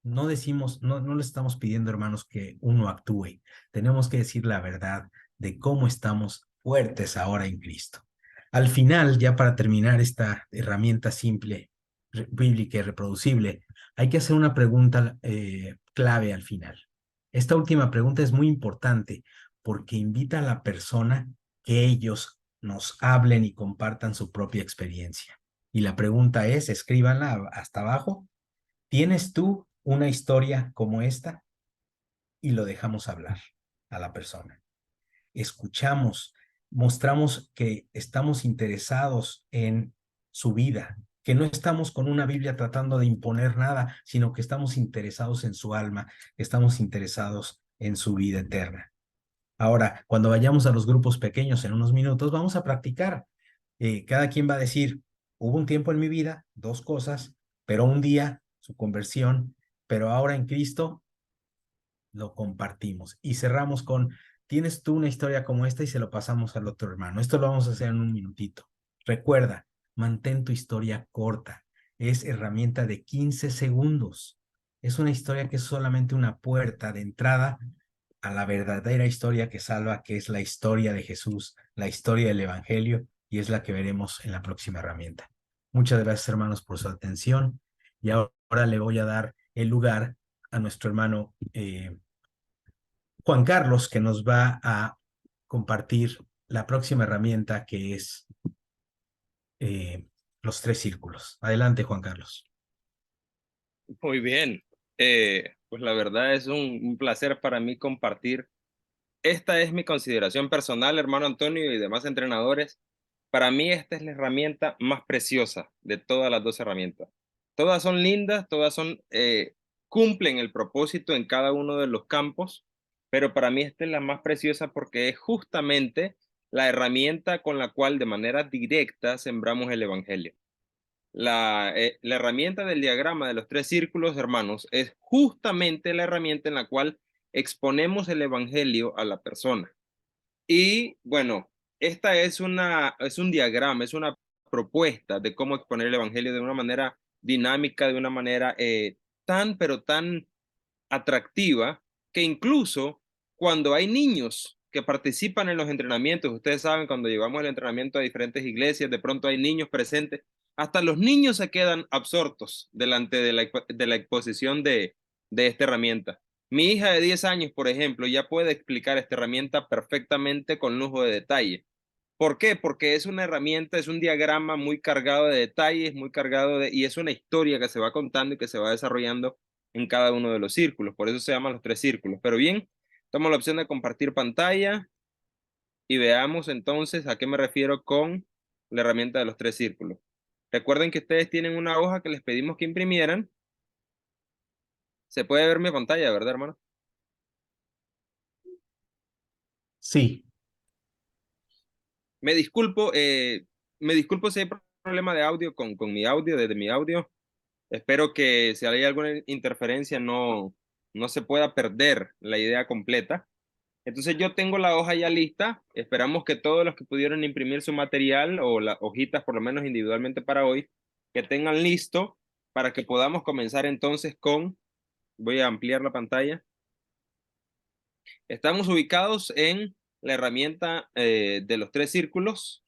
No decimos, no le estamos pidiendo, hermanos, que uno actúe. Tenemos que decir la verdad de cómo estamos fuertes ahora en Cristo. Al final, ya para terminar esta herramienta simple, bíblica y reproducible, hay que hacer una pregunta clave al final. Esta última pregunta es muy importante porque invita a la persona que ellos nos hablen y compartan su propia experiencia. Y la pregunta es, escríbanla hasta abajo. ¿Tienes tú una historia como esta? Y lo dejamos hablar a la persona. Escuchamos, mostramos que estamos interesados en su vida, que no estamos con una Biblia tratando de imponer nada, sino que estamos interesados en su alma, estamos interesados en su vida eterna. Ahora, cuando vayamos a los grupos pequeños en unos minutos, vamos a practicar. Cada quien va a decir, hubo un tiempo en mi vida, 2 cosas, pero un día su conversión, pero ahora en Cristo lo compartimos. Y cerramos con, ¿tienes tú una historia como esta? Y se lo pasamos al otro hermano. Esto lo vamos a hacer en un minutito. Recuerda, mantén tu historia corta. Es herramienta de 15 segundos. Es una historia que es solamente una puerta de entrada a la verdadera historia que salva, que es la historia de Jesús, la historia del Evangelio, y es la que veremos en la próxima herramienta. Muchas gracias, hermanos, por su atención. Y ahora le voy a dar el lugar a nuestro hermano Juan Carlos, que nos va a compartir la próxima herramienta, que es los 3 círculos. Adelante, Juan Carlos. Muy bien. Pues la verdad es un placer para mí compartir. Esta es mi consideración personal, hermano Antonio y demás entrenadores. Para mí esta es la herramienta más preciosa de todas las 2 herramientas. Todas son lindas, todas cumplen el propósito en cada uno de los campos, pero para mí esta es la más preciosa porque es justamente la herramienta con la cual de manera directa sembramos el Evangelio. La herramienta del diagrama de los 3 círculos, hermanos, es justamente la herramienta en la cual exponemos el Evangelio a la persona. Y bueno, esta es un diagrama, es una propuesta de cómo exponer el Evangelio de una manera dinámica, de una manera pero tan atractiva, que incluso cuando hay niños que participan en los entrenamientos, ustedes saben, cuando llevamos el entrenamiento a diferentes iglesias, de pronto hay niños presentes, hasta los niños se quedan absortos delante de la exposición de esta herramienta. Mi hija de 10 años, por ejemplo, ya puede explicar esta herramienta perfectamente con lujo de detalle. ¿Por qué? Porque es una herramienta, es un diagrama muy cargado de detalles, y es una historia que se va contando y que se va desarrollando en cada uno de los círculos. Por eso se llaman los 3 círculos. Pero bien, tomo la opción de compartir pantalla y veamos entonces a qué me refiero con la herramienta de los 3 círculos. Recuerden que ustedes tienen una hoja que les pedimos que imprimieran. Se puede ver mi pantalla, ¿verdad, hermano? Sí. Me disculpo si hay problema de audio con mi audio, desde mi audio. Espero que si hay alguna interferencia no se pueda perder la idea completa. Entonces yo tengo la hoja ya lista. Esperamos que todos los que pudieron imprimir su material o las hojitas, por lo menos individualmente para hoy, que tengan listo para que podamos comenzar entonces voy a ampliar la pantalla. Estamos ubicados en la herramienta de los 3 círculos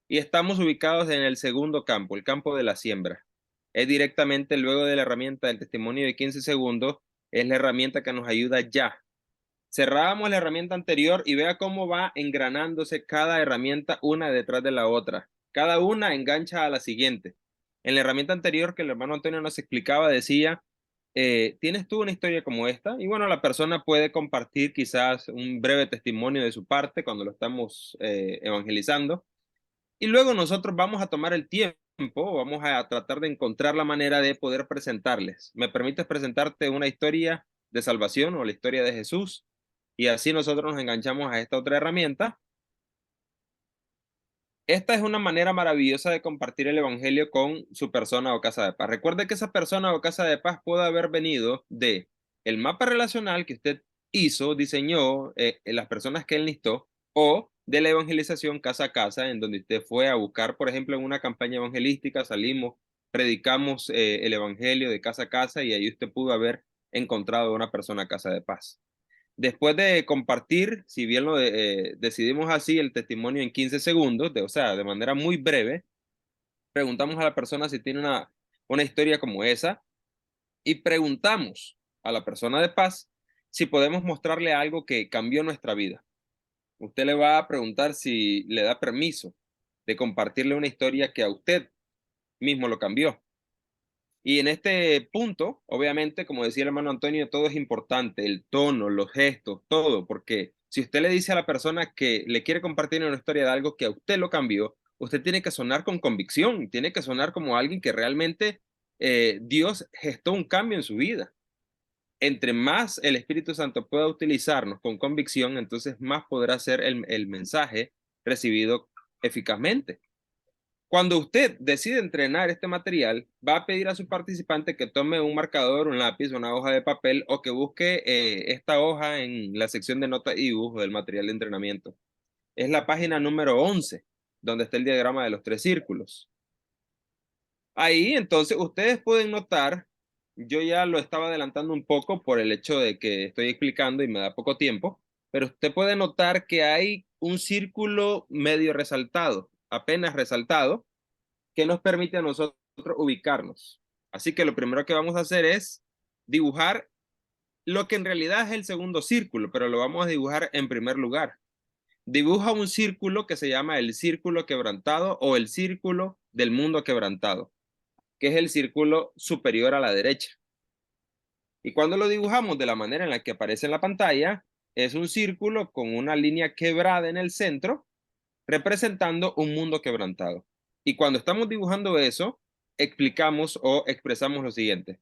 y estamos ubicados en el segundo campo, el campo de la siembra. Es directamente luego de la herramienta del testimonio de 15 segundos, es la herramienta que nos ayuda ya. Cerrábamos la herramienta anterior y vea cómo va engranándose cada herramienta una detrás de la otra. Cada una engancha a la siguiente. En la herramienta anterior que el hermano Antonio nos explicaba decía, ¿tienes tú una historia como esta? Y bueno, la persona puede compartir quizás un breve testimonio de su parte cuando lo estamos evangelizando. Y luego nosotros vamos a tomar el tiempo, vamos a tratar de encontrar la manera de poder presentarles. ¿Me permites presentarte una historia de salvación o la historia de Jesús? Y así nosotros nos enganchamos a esta otra herramienta. Esta es una manera maravillosa de compartir el evangelio con su persona o casa de paz. Recuerde que esa persona o casa de paz puede haber venido de el mapa relacional que usted hizo, diseñó, las personas que él listó, o de la evangelización casa a casa, en donde usted fue a buscar, por ejemplo, en una campaña evangelística, salimos, predicamos el evangelio de casa a casa y ahí usted pudo haber encontrado a una persona casa de paz. Después de compartir, si bien lo decidimos así, el testimonio en 15 segundos, o sea, de manera muy breve, preguntamos a la persona si tiene una historia como esa y preguntamos a la persona de paz si podemos mostrarle algo que cambió nuestra vida. Usted le va a preguntar si le da permiso de compartirle una historia que a usted mismo lo cambió. Y en este punto, obviamente, como decía el hermano Antonio, todo es importante, el tono, los gestos, todo, porque si usted le dice a la persona que le quiere compartir una historia de algo que a usted lo cambió, usted tiene que sonar con convicción, tiene que sonar como alguien que realmente Dios gestó un cambio en su vida. Entre más el Espíritu Santo pueda utilizarnos con convicción, entonces más podrá ser el mensaje recibido eficazmente. Cuando usted decide entrenar este material, va a pedir a su participante que tome un marcador, un lápiz, una hoja de papel o que busque esta hoja en la sección de notas y dibujo del material de entrenamiento. Es la página número 11, donde está el diagrama de los 3 círculos. Ahí, entonces, ustedes pueden notar, yo ya lo estaba adelantando un poco por el hecho de que estoy explicando y me da poco tiempo, pero usted puede notar que hay un círculo medio resaltado, apenas resaltado, que nos permite a nosotros ubicarnos. Así que lo primero que vamos a hacer es dibujar lo que en realidad es el segundo círculo, pero lo vamos a dibujar en primer lugar. Dibuja un círculo que se llama el círculo quebrantado o el círculo del mundo quebrantado, que es el círculo superior a la derecha. Y cuando lo dibujamos de la manera en la que aparece en la pantalla, es un círculo con una línea quebrada en el centro, representando un mundo quebrantado. Y cuando estamos dibujando eso, explicamos o expresamos lo siguiente.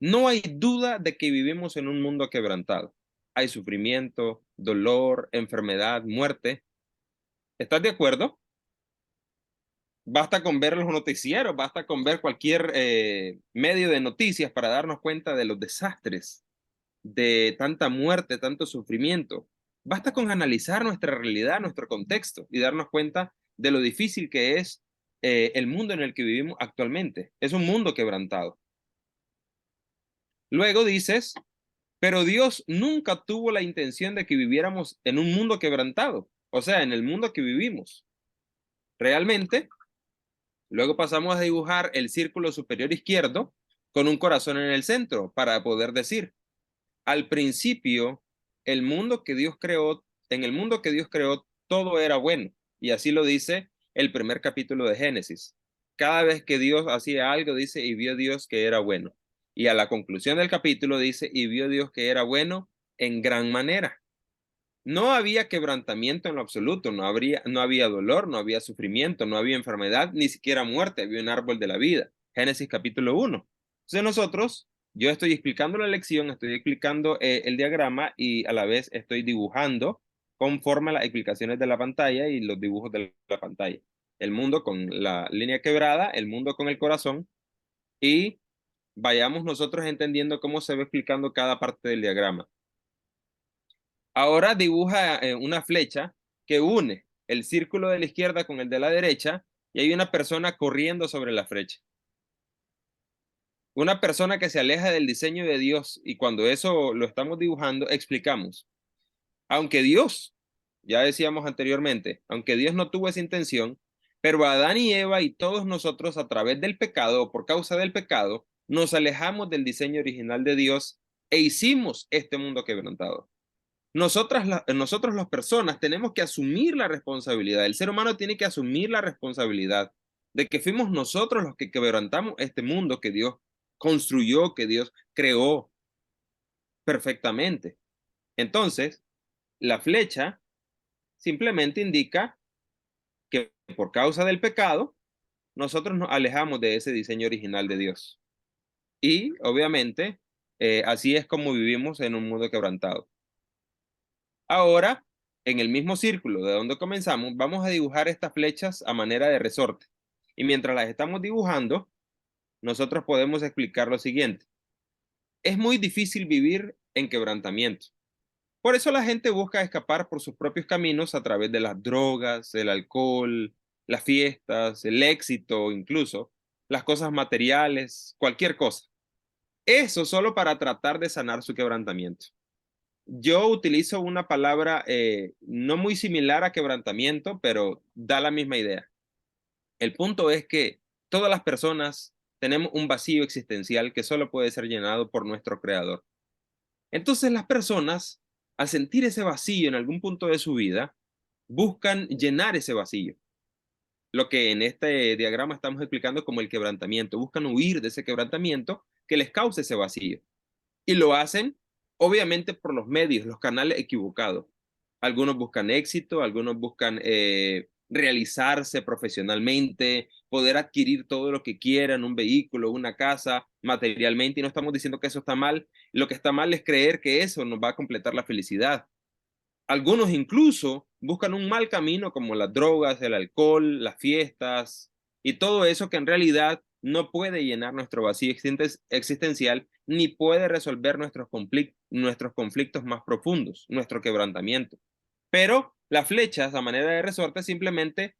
No hay duda de que vivimos en un mundo quebrantado. Hay sufrimiento, dolor, enfermedad, muerte. ¿Estás de acuerdo? Basta con ver los noticieros, basta con ver cualquier medio de noticias para darnos cuenta de los desastres, de tanta muerte, tanto sufrimiento. Basta con analizar nuestra realidad, nuestro contexto y darnos cuenta de lo difícil que es el mundo en el que vivimos actualmente. Es un mundo quebrantado. Luego dices, pero Dios nunca tuvo la intención de que viviéramos en un mundo quebrantado, o sea, en el mundo que vivimos. Realmente, luego pasamos a dibujar el círculo superior izquierdo con un corazón en el centro para poder decir, al principio, en el mundo que Dios creó, todo era bueno. Y así lo dice el primer capítulo de Génesis. Cada vez que Dios hacía algo, dice, y vio Dios que era bueno. Y a la conclusión del capítulo dice, y vio Dios que era bueno en gran manera. No había quebrantamiento en lo absoluto, no había dolor, no había sufrimiento, no había enfermedad, ni siquiera muerte, había un árbol de la vida. Génesis capítulo 1. Entonces yo estoy explicando la lección, estoy explicando el diagrama y a la vez estoy dibujando conforme a las explicaciones de la pantalla y los dibujos de la pantalla. El mundo con la línea quebrada, el mundo con el corazón y vayamos nosotros entendiendo cómo se va explicando cada parte del diagrama. Ahora dibuja una flecha que une el círculo de la izquierda con el de la derecha y hay una persona corriendo sobre la flecha. Una persona que se aleja del diseño de Dios y cuando eso lo estamos dibujando, explicamos. Aunque Dios, ya decíamos anteriormente, aunque Dios no tuvo esa intención, pero Adán y Eva y todos nosotros a través del pecado o por causa del pecado, nos alejamos del diseño original de Dios e hicimos este mundo quebrantado. Nosotros las personas tenemos que asumir la responsabilidad. El ser humano tiene que asumir la responsabilidad de que fuimos nosotros los que quebrantamos este mundo que Dios construyó, que Dios creó perfectamente. Entonces, la flecha simplemente indica que por causa del pecado, nosotros nos alejamos de ese diseño original de Dios. Y obviamente, así es como vivimos en un mundo quebrantado. Ahora, en el mismo círculo de donde comenzamos, vamos a dibujar estas flechas a manera de resorte. Y mientras las estamos dibujando, nosotros podemos explicar lo siguiente. Es muy difícil vivir en quebrantamiento. Por eso la gente busca escapar por sus propios caminos a través de las drogas, el alcohol, las fiestas, el éxito, incluso las cosas materiales, cualquier cosa. Eso solo para tratar de sanar su quebrantamiento. Yo utilizo una palabra no muy similar a quebrantamiento, pero da la misma idea. El punto es que todas las personas tenemos un vacío existencial que solo puede ser llenado por nuestro Creador. Entonces las personas, al sentir ese vacío en algún punto de su vida, buscan llenar ese vacío. Lo que en este diagrama estamos explicando como el quebrantamiento. Buscan huir de ese quebrantamiento que les cause ese vacío. Y lo hacen, obviamente, por los medios, los canales equivocados. Algunos buscan éxito, algunos buscan realizarse profesionalmente, poder adquirir todo lo que quieran, un vehículo, una casa, materialmente, y no estamos diciendo que eso está mal. Lo que está mal es creer que eso nos va a completar la felicidad. Algunos incluso buscan un mal camino como las drogas, el alcohol, las fiestas y todo eso que en realidad no puede llenar nuestro vacío existencial ni puede resolver nuestros conflictos más profundos, nuestro quebrantamiento. Pero las flechas a manera de resorte simplemente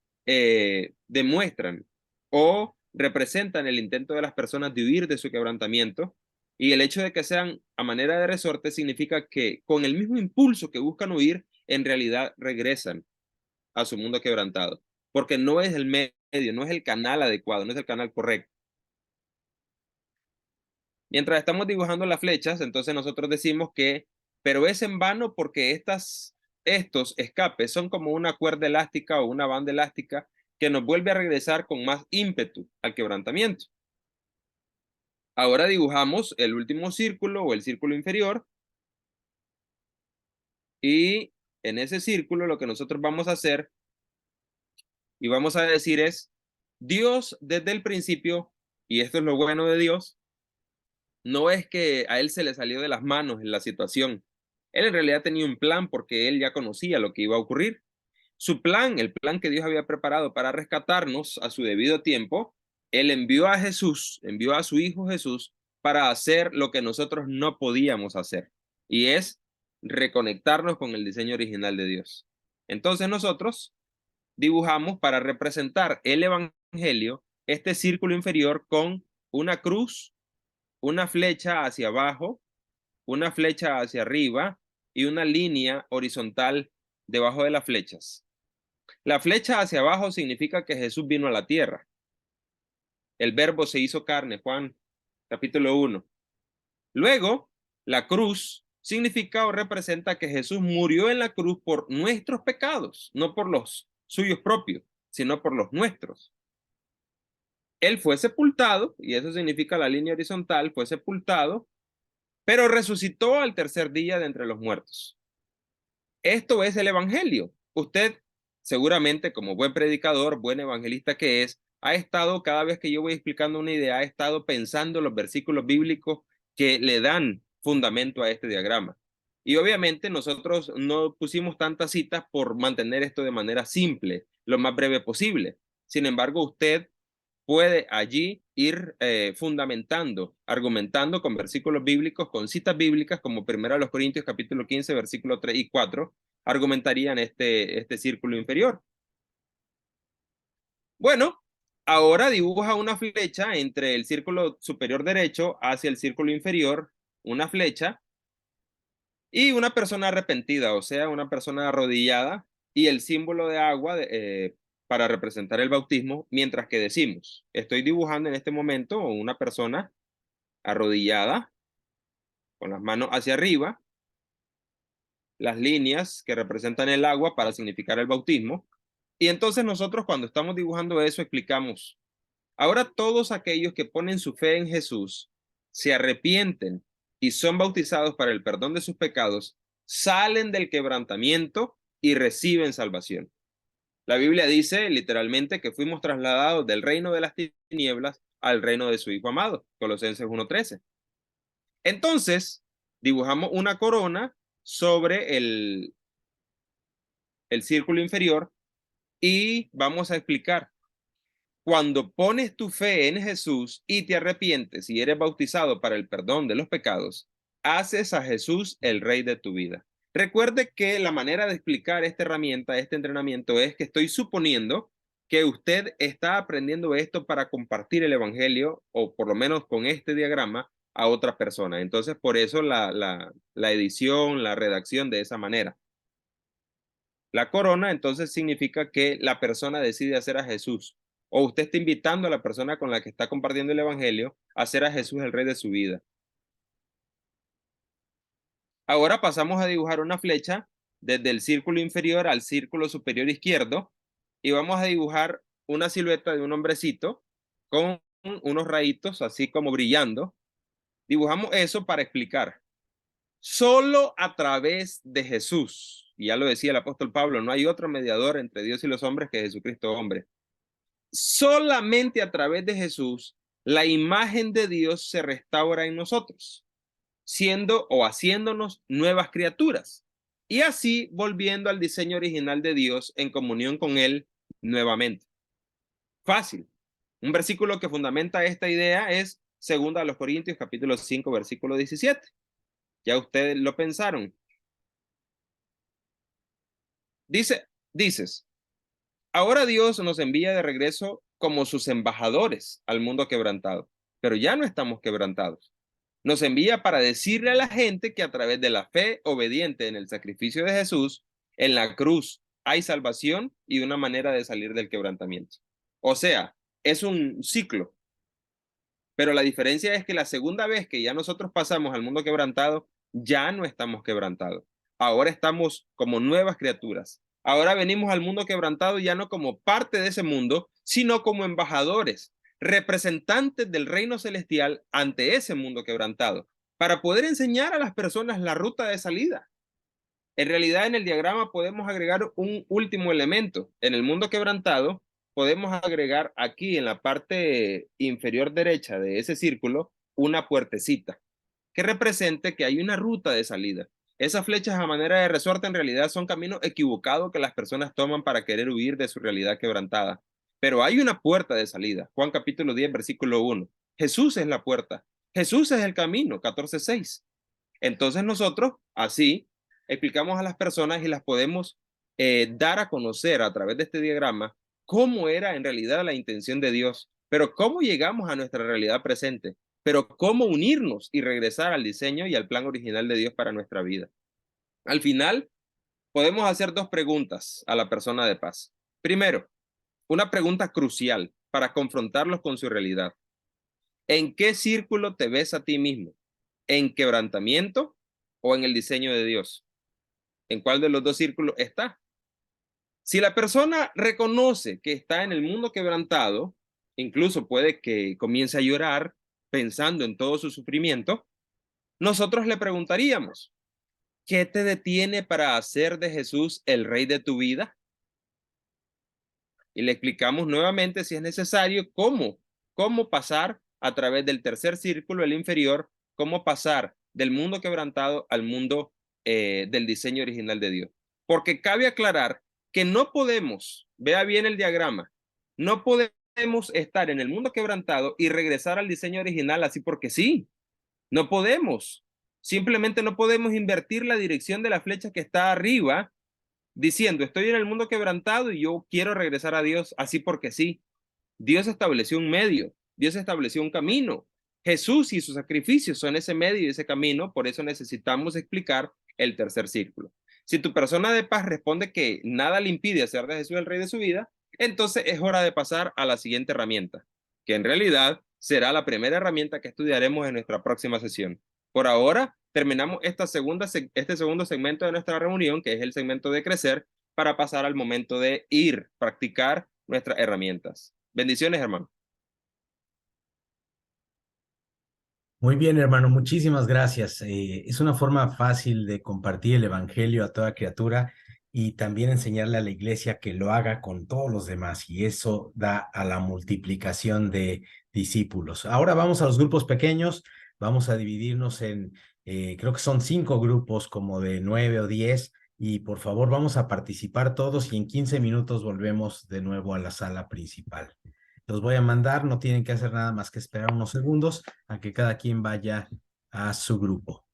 demuestran o representan el intento de las personas de huir de su quebrantamiento, y el hecho de que sean a manera de resorte significa que con el mismo impulso que buscan huir, en realidad regresan a su mundo quebrantado, porque no es el medio, no es el canal adecuado, no es el canal correcto. Mientras estamos dibujando las flechas, entonces nosotros decimos que, pero es en vano porque estos escapes son como una cuerda elástica o una banda elástica que nos vuelve a regresar con más ímpetu al quebrantamiento. Ahora dibujamos el último círculo o el círculo inferior, y en ese círculo lo que nosotros vamos a hacer y vamos a decir es, Dios desde el principio, y esto es lo bueno de Dios, no es que a él se le salió de las manos en la situación. Él en realidad tenía un plan porque él ya conocía lo que iba a ocurrir. Su plan, el plan que Dios había preparado para rescatarnos a su debido tiempo, él envió a Jesús, envió a su Hijo Jesús para hacer lo que nosotros no podíamos hacer, y es reconectarnos con el diseño original de Dios. Entonces nosotros dibujamos para representar el Evangelio este círculo inferior con una cruz, una flecha hacia abajo, una flecha hacia arriba y una línea horizontal debajo de las flechas. La flecha hacia abajo significa que Jesús vino a la tierra. El verbo se hizo carne, Juan capítulo 1. Luego, la cruz significa o representa que Jesús murió en la cruz por nuestros pecados, no por los suyos propios, sino por los nuestros. Él fue sepultado, y eso significa la línea horizontal, fue sepultado, pero resucitó al tercer día de entre los muertos. Esto es el Evangelio. Usted, seguramente como buen predicador, buen evangelista que es, ha estado, cada vez que yo voy explicando una idea, ha estado pensando los versículos bíblicos que le dan fundamento a este diagrama. Y obviamente nosotros no pusimos tantas citas por mantener esto de manera simple, lo más breve posible. Sin embargo, usted puede allí ir fundamentando, argumentando con versículos bíblicos, con citas bíblicas, como 1 Corintios capítulo 15, versículos 3 y 4, argumentarían este círculo inferior. Bueno, ahora dibuja una flecha entre el círculo superior derecho hacia el círculo inferior, una flecha, y una persona arrepentida, o sea, una persona arrodillada, y el símbolo de agua para representar el bautismo, mientras que decimos, estoy dibujando en este momento una persona arrodillada, con las manos hacia arriba, las líneas que representan el agua para significar el bautismo, y entonces nosotros cuando estamos dibujando eso explicamos, ahora todos aquellos que ponen su fe en Jesús se arrepienten y son bautizados para el perdón de sus pecados, salen del quebrantamiento y reciben salvación. La Biblia dice literalmente que fuimos trasladados del reino de las tinieblas al reino de su Hijo amado, Colosenses 1:13. Entonces, dibujamos una corona sobre el círculo inferior y vamos a explicar. Cuando pones tu fe en Jesús y te arrepientes y eres bautizado para el perdón de los pecados, haces a Jesús el rey de tu vida. Recuerde que la manera de explicar esta herramienta, este entrenamiento, es que estoy suponiendo que usted está aprendiendo esto para compartir el evangelio, o por lo menos con este diagrama, a otras personas. Entonces, por eso la edición, la redacción de esa manera. La corona, entonces, significa que la persona decide hacer a Jesús, o usted está invitando a la persona con la que está compartiendo el evangelio a hacer a Jesús el rey de su vida. Ahora pasamos a dibujar una flecha desde el círculo inferior al círculo superior izquierdo y vamos a dibujar una silueta de un hombrecito con unos rayitos así como brillando. Dibujamos eso para explicar. Solo a través de Jesús, y ya lo decía el apóstol Pablo, no hay otro mediador entre Dios y los hombres que Jesucristo hombre. Solamente a través de Jesús, la imagen de Dios se restaura en nosotros, siendo o haciéndonos nuevas criaturas, y así volviendo al diseño original de Dios en comunión con Él nuevamente. Fácil. Un versículo que fundamenta esta idea es 2 Corintios capítulo 5, versículo 17. Ya ustedes lo pensaron. Dices, ahora Dios nos envía de regreso como sus embajadores al mundo quebrantado, pero ya no estamos quebrantados. Nos envía para decirle a la gente que a través de la fe obediente en el sacrificio de Jesús, en la cruz, hay salvación y una manera de salir del quebrantamiento. O sea, es un ciclo. Pero la diferencia es que la segunda vez que ya nosotros pasamos al mundo quebrantado, ya no estamos quebrantados. Ahora estamos como nuevas criaturas. Ahora venimos al mundo quebrantado ya no como parte de ese mundo, sino como embajadores, representantes del reino celestial ante ese mundo quebrantado, para poder enseñar a las personas la ruta de salida. En realidad, en el diagrama podemos agregar un último elemento. En el mundo quebrantado, podemos agregar aquí en la parte inferior derecha de ese círculo una puertecita que represente que hay una ruta de salida. Esas flechas a manera de resorte en realidad son caminos equivocados que las personas toman para querer huir de su realidad quebrantada. Pero hay una puerta de salida. Juan capítulo 10, versículo 1. Jesús es la puerta. Jesús es el camino, 14:6. Entonces nosotros, así, explicamos a las personas y las podemos dar a conocer a través de este diagrama cómo era en realidad la intención de Dios, pero cómo llegamos a nuestra realidad presente, pero cómo unirnos y regresar al diseño y al plan original de Dios para nuestra vida. Al final, podemos hacer dos preguntas a la persona de paz. Primero, una pregunta crucial para confrontarlos con su realidad. ¿En qué círculo te ves a ti mismo? ¿En quebrantamiento o en el diseño de Dios? ¿En cuál de los dos círculos está? Si la persona reconoce que está en el mundo quebrantado, incluso puede que comience a llorar pensando en todo su sufrimiento, nosotros le preguntaríamos, ¿qué te detiene para hacer de Jesús el rey de tu vida? Y le explicamos nuevamente, si es necesario, cómo pasar a través del tercer círculo, el inferior, cómo pasar del mundo quebrantado al mundo del diseño original de Dios. Porque cabe aclarar que no podemos, vea bien el diagrama, no podemos estar en el mundo quebrantado y regresar al diseño original así porque sí. No podemos. Simplemente no podemos invertir la dirección de la flecha que está arriba diciendo, estoy en el mundo quebrantado y yo quiero regresar a Dios así porque sí. Dios estableció un medio, Dios estableció un camino. Jesús y sus sacrificios son ese medio y ese camino, por eso necesitamos explicar el tercer círculo. Si tu persona de paz responde que nada le impide hacer de Jesús el rey de su vida, entonces es hora de pasar a la siguiente herramienta, que en realidad será la primera herramienta que estudiaremos en nuestra próxima sesión. Por ahora, terminamos este segundo segmento de nuestra reunión, que es el segmento de crecer, para pasar al momento de practicar nuestras herramientas. Bendiciones, hermano. Muy bien, hermano, muchísimas gracias. Es una forma fácil de compartir el evangelio a toda criatura y también enseñarle a la iglesia que lo haga con todos los demás, y eso da a la multiplicación de discípulos. Ahora vamos a los grupos pequeños, vamos a dividirnos en, creo que son 5 grupos como de 9 o 10, y por favor vamos a participar todos y en 15 minutos volvemos de nuevo a la sala principal. Los voy a mandar, no tienen que hacer nada más que esperar unos segundos a que cada quien vaya a su grupo.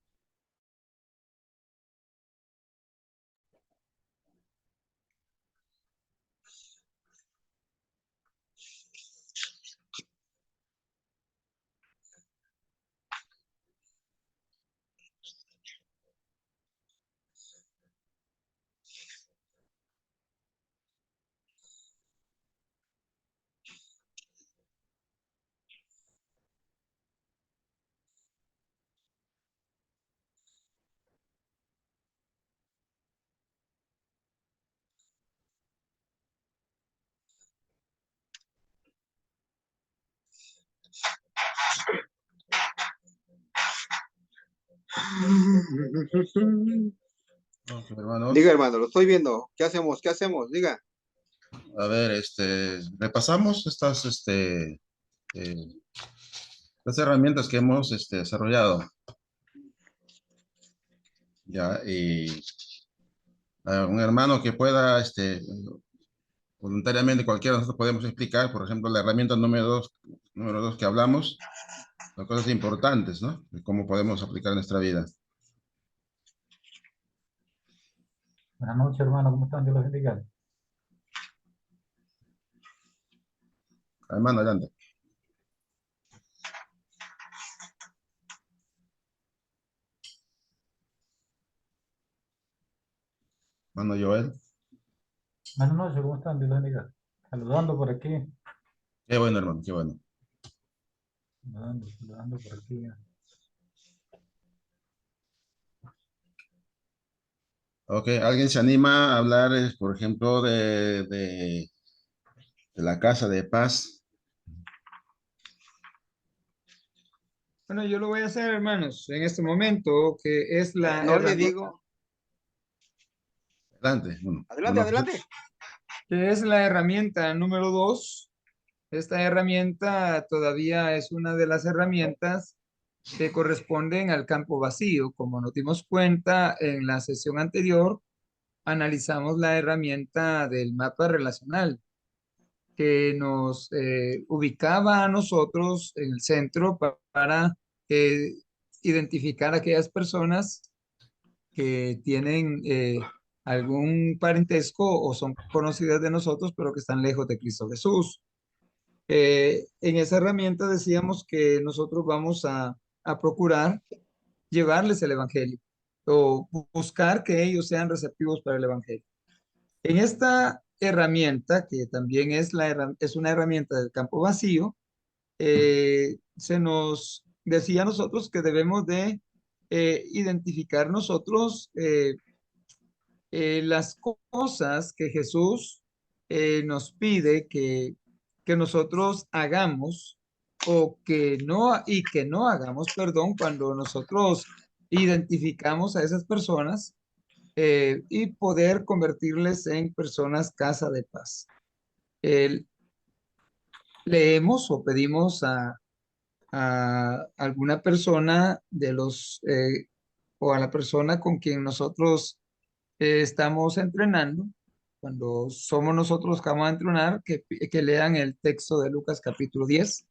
Hermanos, Diga, hermano, lo estoy viendo. ¿Qué hacemos? ¿Qué hacemos? Diga. a ver, repasamos las herramientas que hemos desarrollado. Ya, y a un hermano que pueda, voluntariamente, cualquiera de nosotros podemos explicar, por ejemplo, la herramienta número dos que hablamos, son cosas importantes, ¿no? De cómo podemos aplicar en nuestra vida. Buenas noches, hermano. ¿Cómo están? Dios los bendiga. Hermano, adelante. Hermano Joel. Buenas noches, ¿cómo están? Dios los bendiga. Saludando por aquí. Qué bueno, hermano, qué bueno. Saludando por aquí. Ok, ¿alguien se anima a hablar, por ejemplo, de la casa de paz? Bueno, yo lo voy a hacer, hermanos, en este momento, que es la No le herramienta, digo. Adelante. Bueno, Adelante, adelante. que es la herramienta número 2. Esta herramienta todavía es una de las herramientas que corresponden al campo vacío. Como nos dimos cuenta en la sesión anterior, analizamos la herramienta del mapa relacional, que nos ubicaba a nosotros en el centro para identificar a aquellas personas que tienen algún parentesco o son conocidas de nosotros, pero que están lejos de Cristo Jesús. En esa herramienta decíamos que nosotros vamos a procurar llevarles el Evangelio o buscar que ellos sean receptivos para el Evangelio. En esta herramienta, que también es una herramienta del campo vacío, se nos decía a nosotros que debemos de identificar nosotros las cosas que Jesús nos pide que nosotros hagamos y que no hagamos, perdón, cuando nosotros identificamos a esas personas y poder convertirles en personas casa de paz. Leemos o pedimos a alguna persona o a la persona con quien nosotros estamos entrenando, cuando somos nosotros que vamos a entrenar, que lean el texto de Lucas capítulo 10.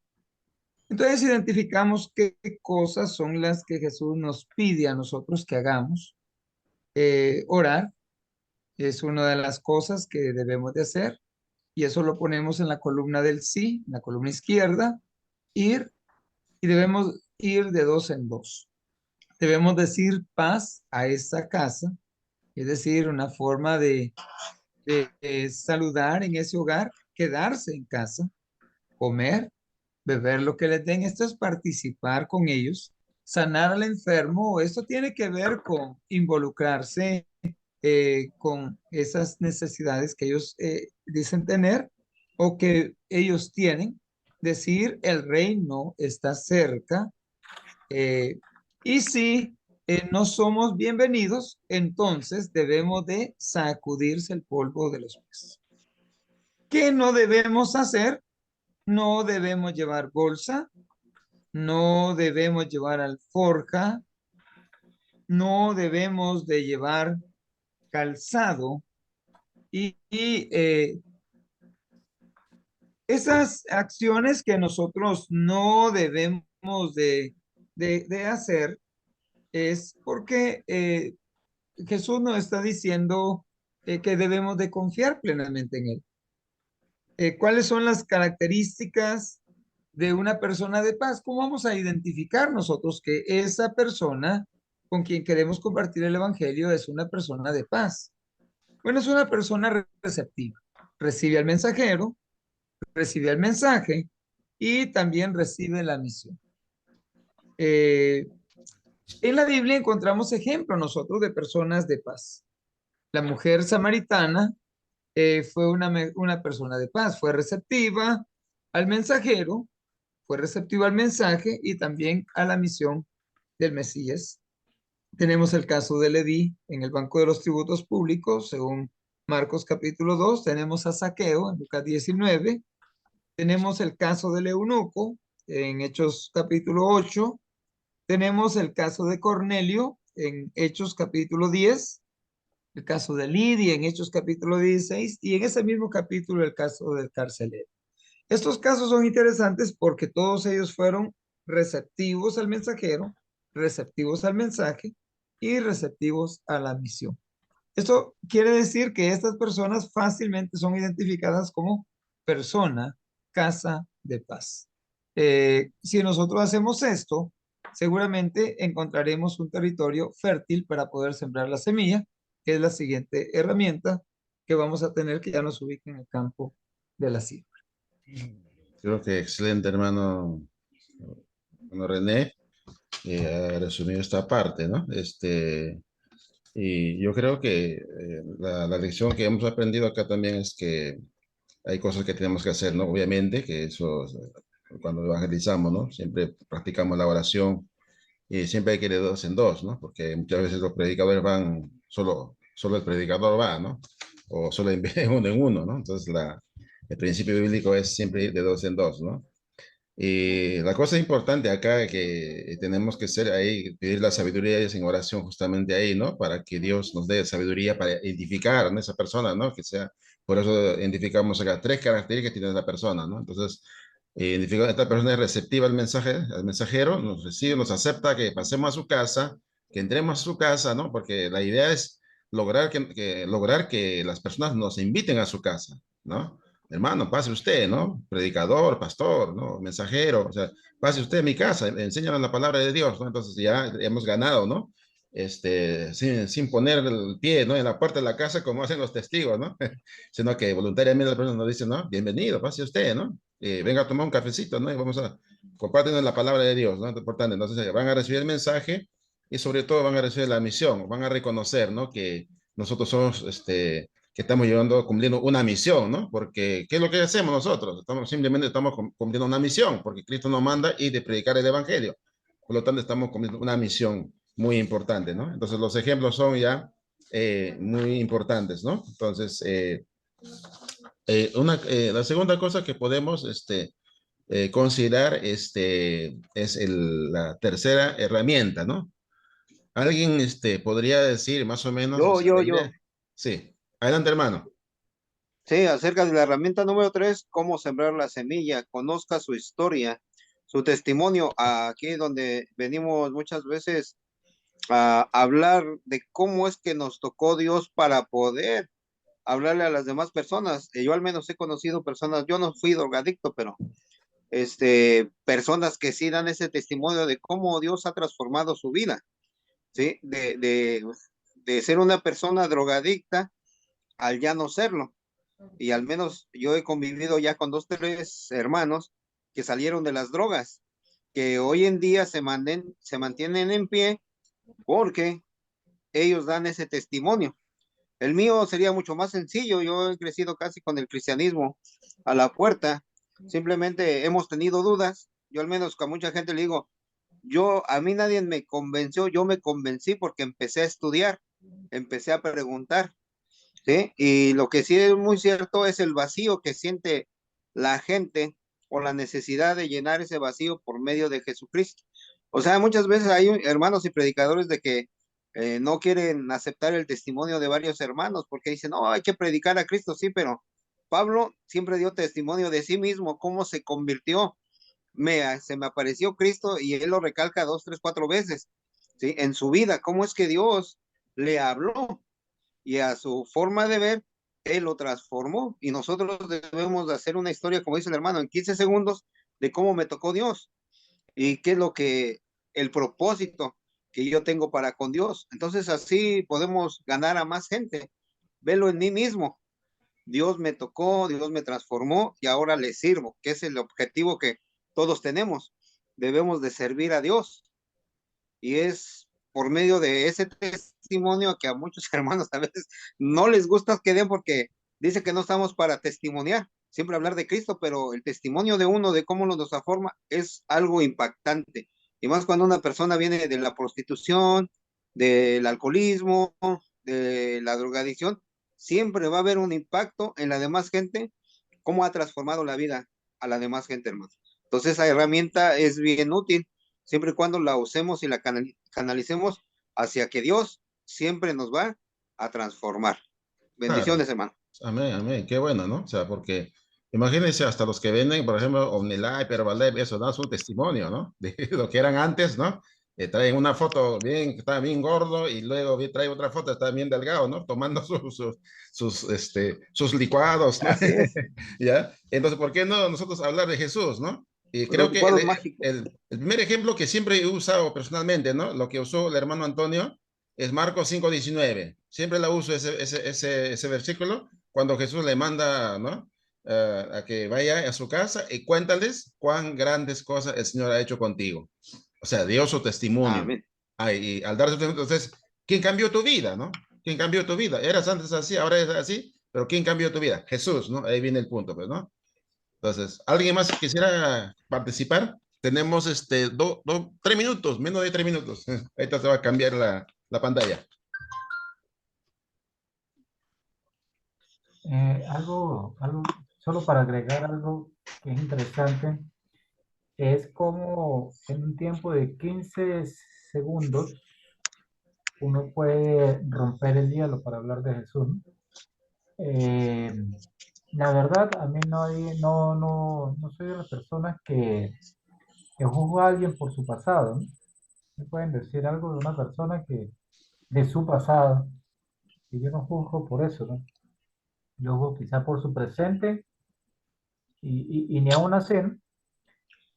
Entonces identificamos qué cosas son las que Jesús nos pide a nosotros que hagamos. Orar es una de las cosas que debemos de hacer, y eso lo ponemos en la columna del sí, en la columna izquierda. Ir, y debemos ir de 2 en 2. Debemos decir paz a esa casa, es decir, una forma de saludar en ese hogar, quedarse en casa, comer, beber lo que les den. Esto es participar con ellos, sanar al enfermo. Esto tiene que ver con involucrarse con esas necesidades que ellos dicen tener o que ellos tienen. Decir el reino está cerca, Y si no somos bienvenidos, entonces debemos de sacudirse el polvo de los pies. ¿Qué no debemos hacer? No debemos llevar bolsa, no debemos llevar alforja, no debemos de llevar calzado y esas acciones que nosotros no debemos de hacer es porque Jesús nos está diciendo que debemos de confiar plenamente en Él. ¿Cuáles son las características de una persona de paz? ¿Cómo vamos a identificar nosotros que esa persona con quien queremos compartir el evangelio es una persona de paz? Bueno, es una persona receptiva. Recibe al mensajero, recibe el mensaje y también recibe la misión. En la Biblia encontramos ejemplos nosotros de personas de paz. La mujer samaritana fue una persona de paz, fue receptiva al mensajero, fue receptiva al mensaje y también a la misión del Mesías. Tenemos el caso de Leví en el banco de los tributos públicos, según Marcos capítulo 2. Tenemos a Zaqueo en Lucas 19. Tenemos el caso del eunuco en Hechos capítulo 8. Tenemos el caso de Cornelio en Hechos capítulo 10. El caso de Lidia en Hechos capítulo 16. Y en ese mismo capítulo el caso del carcelero. Estos casos son interesantes porque todos ellos fueron receptivos al mensajero, receptivos al mensaje y receptivos a la misión. Esto quiere decir que estas personas fácilmente son identificadas como persona, casa de paz. Si nosotros hacemos esto, seguramente encontraremos un territorio fértil para poder sembrar la semilla, que es la siguiente herramienta que vamos a tener que ya nos ubique en el campo de la siembra. Creo que excelente, hermano René, ha resumido esta parte, ¿no? Y yo creo que la lección que hemos aprendido acá también es que hay cosas que tenemos que hacer, ¿no? Obviamente que eso, cuando evangelizamos, ¿no? Siempre practicamos la oración y siempre hay que ir de dos en dos, ¿no? Porque muchas veces los predicadores van, solo el predicador va, ¿no? O solo en uno en uno, ¿no? Entonces el principio bíblico es siempre ir de dos en dos, ¿no? Y la cosa importante acá que tenemos que ser ahí, pedir la sabiduría y en oración justamente ahí, ¿no? Para que Dios nos dé sabiduría para identificar a esa persona, ¿no? Que sea, por eso identificamos acá tres características que tiene la persona, ¿no? Entonces, identificar esta persona es receptiva al mensaje, al mensajero, nos recibe, nos acepta que pasemos a su casa, que entremos a su casa, ¿no? Porque la idea es lograr lograr que las personas nos inviten a su casa, ¿no? Hermano, pase usted, ¿no? Predicador, pastor, ¿no? Mensajero, o sea, pase usted a mi casa, enséñanos la palabra de Dios, ¿no? Entonces ya hemos ganado, ¿no? Sin poner el pie, ¿no? En la puerta de la casa como hacen los testigos, ¿no? Sino que voluntariamente la persona nos dice, ¿no? Bienvenido, pase usted, ¿no? Venga a tomar un cafecito, ¿no? Y vamos a compartir la palabra de Dios, ¿no? Es importante. Entonces van a recibir el mensaje y sobre todo van a recibir la misión, van a reconocer, ¿no? Que nosotros somos, que estamos cumpliendo una misión, ¿no? Porque, ¿qué es lo que hacemos nosotros? Simplemente estamos cumpliendo una misión, porque Cristo nos manda y de predicar el Evangelio. Por lo tanto, estamos cumpliendo una misión muy importante, ¿no? Entonces, los ejemplos son ya muy importantes, ¿no? Entonces, la segunda cosa que podemos considerar es la tercera herramienta, ¿no? ¿Alguien podría decir más o menos? Yo. Sí. Adelante, hermano. Sí, acerca de la herramienta número 3, cómo sembrar la semilla, conozca su historia, su testimonio. Aquí donde venimos muchas veces a hablar de cómo es que nos tocó Dios para poder hablarle a las demás personas. Yo al menos he conocido personas, yo no fui drogadicto, pero personas que sí dan ese testimonio de cómo Dios ha transformado su vida, ¿sí? De ser una persona drogadicta al ya no serlo. Y al menos yo he convivido ya con 2, 3 hermanos que salieron de las drogas, que hoy en día se mantienen en pie porque ellos dan ese testimonio. El mío sería mucho más sencillo. Yo he crecido casi con el cristianismo a la puerta. Simplemente hemos tenido dudas. Yo al menos con mucha gente le digo, A mí nadie me convenció, yo me convencí porque empecé a estudiar, empecé a preguntar, ¿sí? Y lo que sí es muy cierto es el vacío que siente la gente o la necesidad de llenar ese vacío por medio de Jesucristo. O sea, muchas veces hay hermanos y predicadores de que no quieren aceptar el testimonio de varios hermanos porque dicen, no, hay que predicar a Cristo, sí, pero Pablo siempre dio testimonio de sí mismo, cómo se convirtió. Se me apareció Cristo y él lo recalca 2, 3, 4 veces, ¿sí? En su vida, cómo es que Dios le habló y a su forma de ver, él lo transformó y nosotros debemos de hacer una historia, como dice el hermano, en 15 segundos de cómo me tocó Dios y qué es el propósito que yo tengo para con Dios. Entonces así podemos ganar a más gente. Velo en mí mismo. Dios me tocó, Dios me transformó y ahora le sirvo, que es el objetivo que todos tenemos. Debemos de servir a Dios y es por medio de ese testimonio que a muchos hermanos a veces no les gusta que den porque dice que no estamos para testimoniar, siempre hablar de Cristo, pero el testimonio de uno de cómo nos transforma es algo impactante. Y más cuando una persona viene de la prostitución, del alcoholismo, de la drogadicción, siempre va a haber un impacto en la demás gente, cómo ha transformado la vida a la demás gente, hermano. Entonces esa herramienta es bien útil siempre y cuando la usemos y la canalicemos hacia que Dios siempre nos va a transformar. Claro. Bendiciones, hermano. Amén, amén. Qué bueno, ¿no? O sea, porque imagínense hasta los que venden, por ejemplo, Omnilife, Herbalife, eso da su testimonio, ¿no? De lo que eran antes, ¿no? Traen una foto bien, que está bien gordo y luego trae otra foto, está bien delgado, ¿no? Tomando sus licuados, ¿no? Así es. ¿Ya? Entonces, ¿por qué no nosotros hablar de Jesús, ¿no? Y creo Los que licuados mágicos. el primer ejemplo que siempre he usado personalmente, ¿no? Lo que usó el hermano Antonio es Marcos 5:19. Siempre la uso ese versículo cuando Jesús le manda, ¿no? A que vaya a su casa y cuéntales cuán grandes cosas el Señor ha hecho contigo. O sea, dio su testimonio. Amén. Y al dar su testimonio, entonces, ¿quién cambió tu vida, no? ¿Quién cambió tu vida? Eras antes así, ahora eres así, pero ¿quién cambió tu vida? Jesús, ¿no? Ahí viene el punto, pues, ¿no? Entonces, ¿alguien más quisiera participar? Tenemos 3 minutos, menos de 3 minutos. Ahorita se va a cambiar la pantalla. Algo, solo para agregar algo que es interesante, es como en un tiempo de 15 segundos uno puede romper el hielo para hablar de Jesús, ¿no? La verdad, a mí no soy de las personas que juzga a alguien por su pasado, ¿no? Me pueden decir algo de una persona de su pasado, y yo no juzgo por eso, ¿no? Yo juzgo quizá por su presente y ni aún así, ¿no?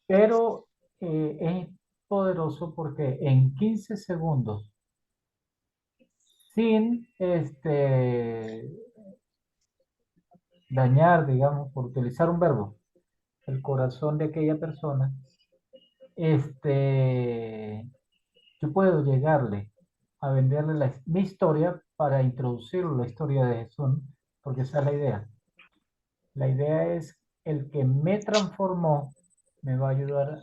Pero es poderoso porque en 15 segundos, sin dañar, digamos, por utilizar un verbo, el corazón de aquella persona, yo puedo llegarle a venderle mi historia para introducirle la historia de Jesús, ¿no? Porque esa es la idea. La idea es el que me transformó, me va a ayudar,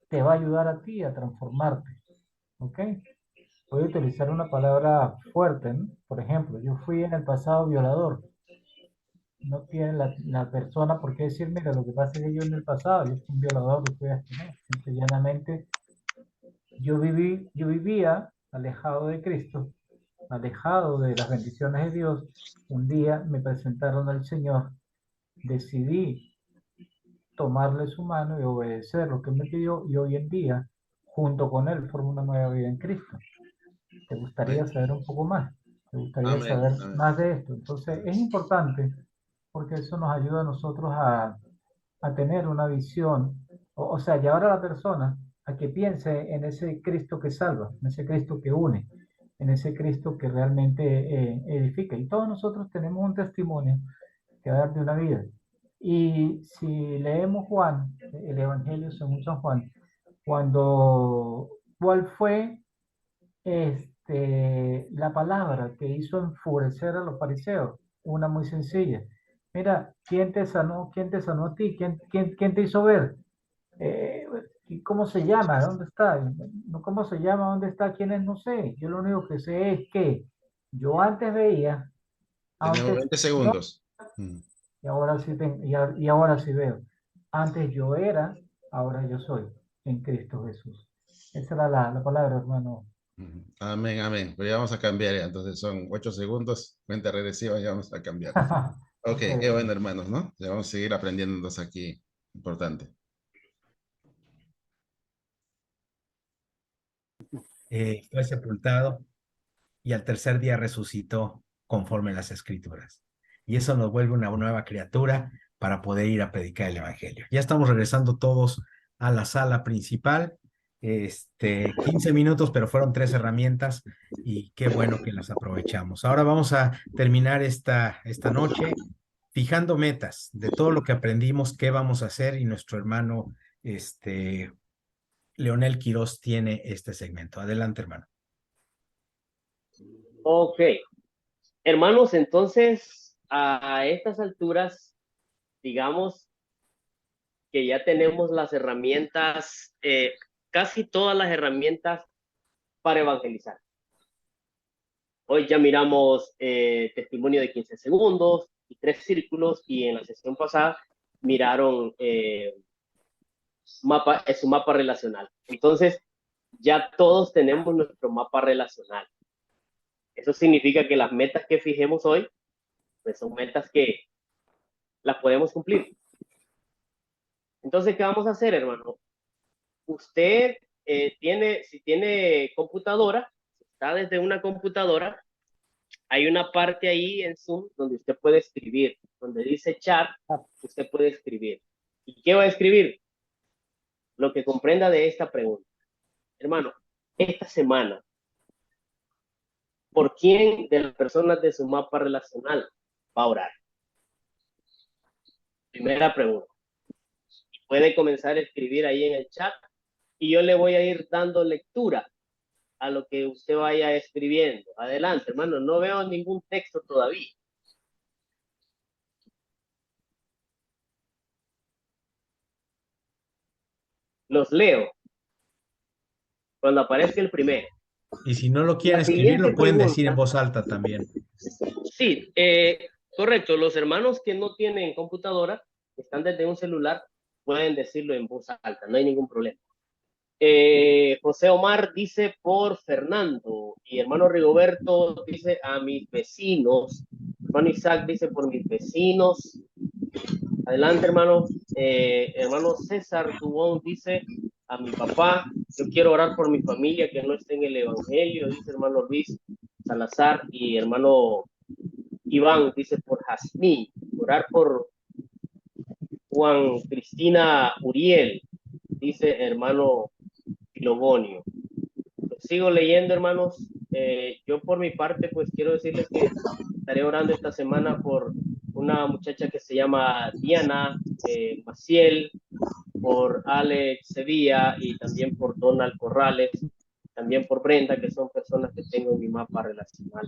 te va a ayudar a ti a transformarte, ¿ok? Voy a utilizar una palabra fuerte, ¿no? Por ejemplo, yo fui en el pasado violador. No tiene la persona por qué decir, mira, lo que pasa es que yo en el pasado, yo fui un violador, yo fui así, ¿no? Simple y llanamente, yo vivía alejado de Cristo, alejado de las bendiciones de Dios. Un día me presentaron al Señor, decidí tomarle su mano y obedecer lo que me pidió, y hoy en día, junto con Él, formo una nueva vida en Cristo. ¿Te gustaría saber un poco más? ¿Te gustaría Amén, saber amén. más de esto? Entonces, es importante porque eso nos ayuda a nosotros a tener una visión, o sea, llevar a la persona a que piense en ese Cristo que salva, en ese Cristo que une, en ese Cristo que realmente edifica. Y todos nosotros tenemos un testimonio que dar de una vida. Y si leemos Juan, el Evangelio según San Juan, ¿cuál fue la palabra que hizo enfurecer a los fariseos? Una muy sencilla. Mira, ¿quién te sanó? ¿Quién te sanó a ti? ¿Quién te hizo ver? ¿Y cómo se llama? ¿Dónde está? No, ¿cómo se llama? ¿Dónde está? ¿Quién es? No sé. Yo lo único que sé es que yo antes veía, Tenemos antes 20 no, segundos. y ahora sí, y ahora sí veo. Antes yo era, ahora yo soy en Cristo Jesús. Esa era la palabra, hermano. Amén, amén. Pero ya vamos a cambiar ya. Entonces son 8 segundos, cuenta regresiva, ya vamos a cambiar. Ok, Ok, qué bueno, hermanos, ¿no? Ya vamos a seguir aprendiendo entonces aquí. Importante. Fue sepultado y al tercer día resucitó conforme a las escrituras. Y eso nos vuelve una nueva criatura para poder ir a predicar el evangelio. Ya estamos regresando todos a la sala principal. 15 minutos, pero fueron 3 herramientas y qué bueno que las aprovechamos. Ahora vamos a terminar esta noche fijando metas de todo lo que aprendimos, qué vamos a hacer, y nuestro hermano Leonel Quiroz tiene este segmento. Adelante, hermano. Ok, hermanos, entonces a estas alturas, digamos que ya tenemos las herramientas, casi todas las herramientas para evangelizar. Hoy ya miramos testimonio de 15 segundos y 3 círculos, y en la sesión pasada miraron su mapa relacional. Entonces, ya todos tenemos nuestro mapa relacional. Eso significa que las metas que fijemos hoy, pues son metas que las podemos cumplir. Entonces, ¿qué vamos a hacer, hermano? Usted si tiene computadora, está desde una computadora, hay una parte ahí en Zoom donde usted puede escribir, donde dice chat, usted puede escribir. ¿Y qué va a escribir? Lo que comprenda de esta pregunta. Hermano, esta semana, ¿por quién de las personas de su mapa relacional va a orar? Primera pregunta. Puede comenzar a escribir ahí en el chat y yo le voy a ir dando lectura a lo que usted vaya escribiendo. Adelante, hermano, no veo ningún texto todavía. Los leo cuando aparezca el primero. Y si no lo quieren La escribir, siguiente lo pueden decir en pregunta. voz alta también. Sí, correcto. Los hermanos que no tienen computadora, están desde un celular, pueden decirlo en voz alta, no hay ningún problema. José Omar dice por Fernando, y hermano Rigoberto dice a mis vecinos. Hermano Isaac dice por mis vecinos. Adelante, hermano. Hermano César Dubón dice a mi papá. Yo quiero orar por mi familia que no esté en el evangelio, dice hermano Luis Salazar. Y hermano Iván dice por Jazmín, orar por Juan Cristina Uriel, dice hermano Filogonio. Sigo leyendo, hermanos. Yo por mi parte, pues quiero decirles que estaré orando esta semana por una muchacha que se llama Diana Maciel, por Alex Sevilla y también por Donald Corrales, también por Brenda, que son personas que tengo en mi mapa relacional.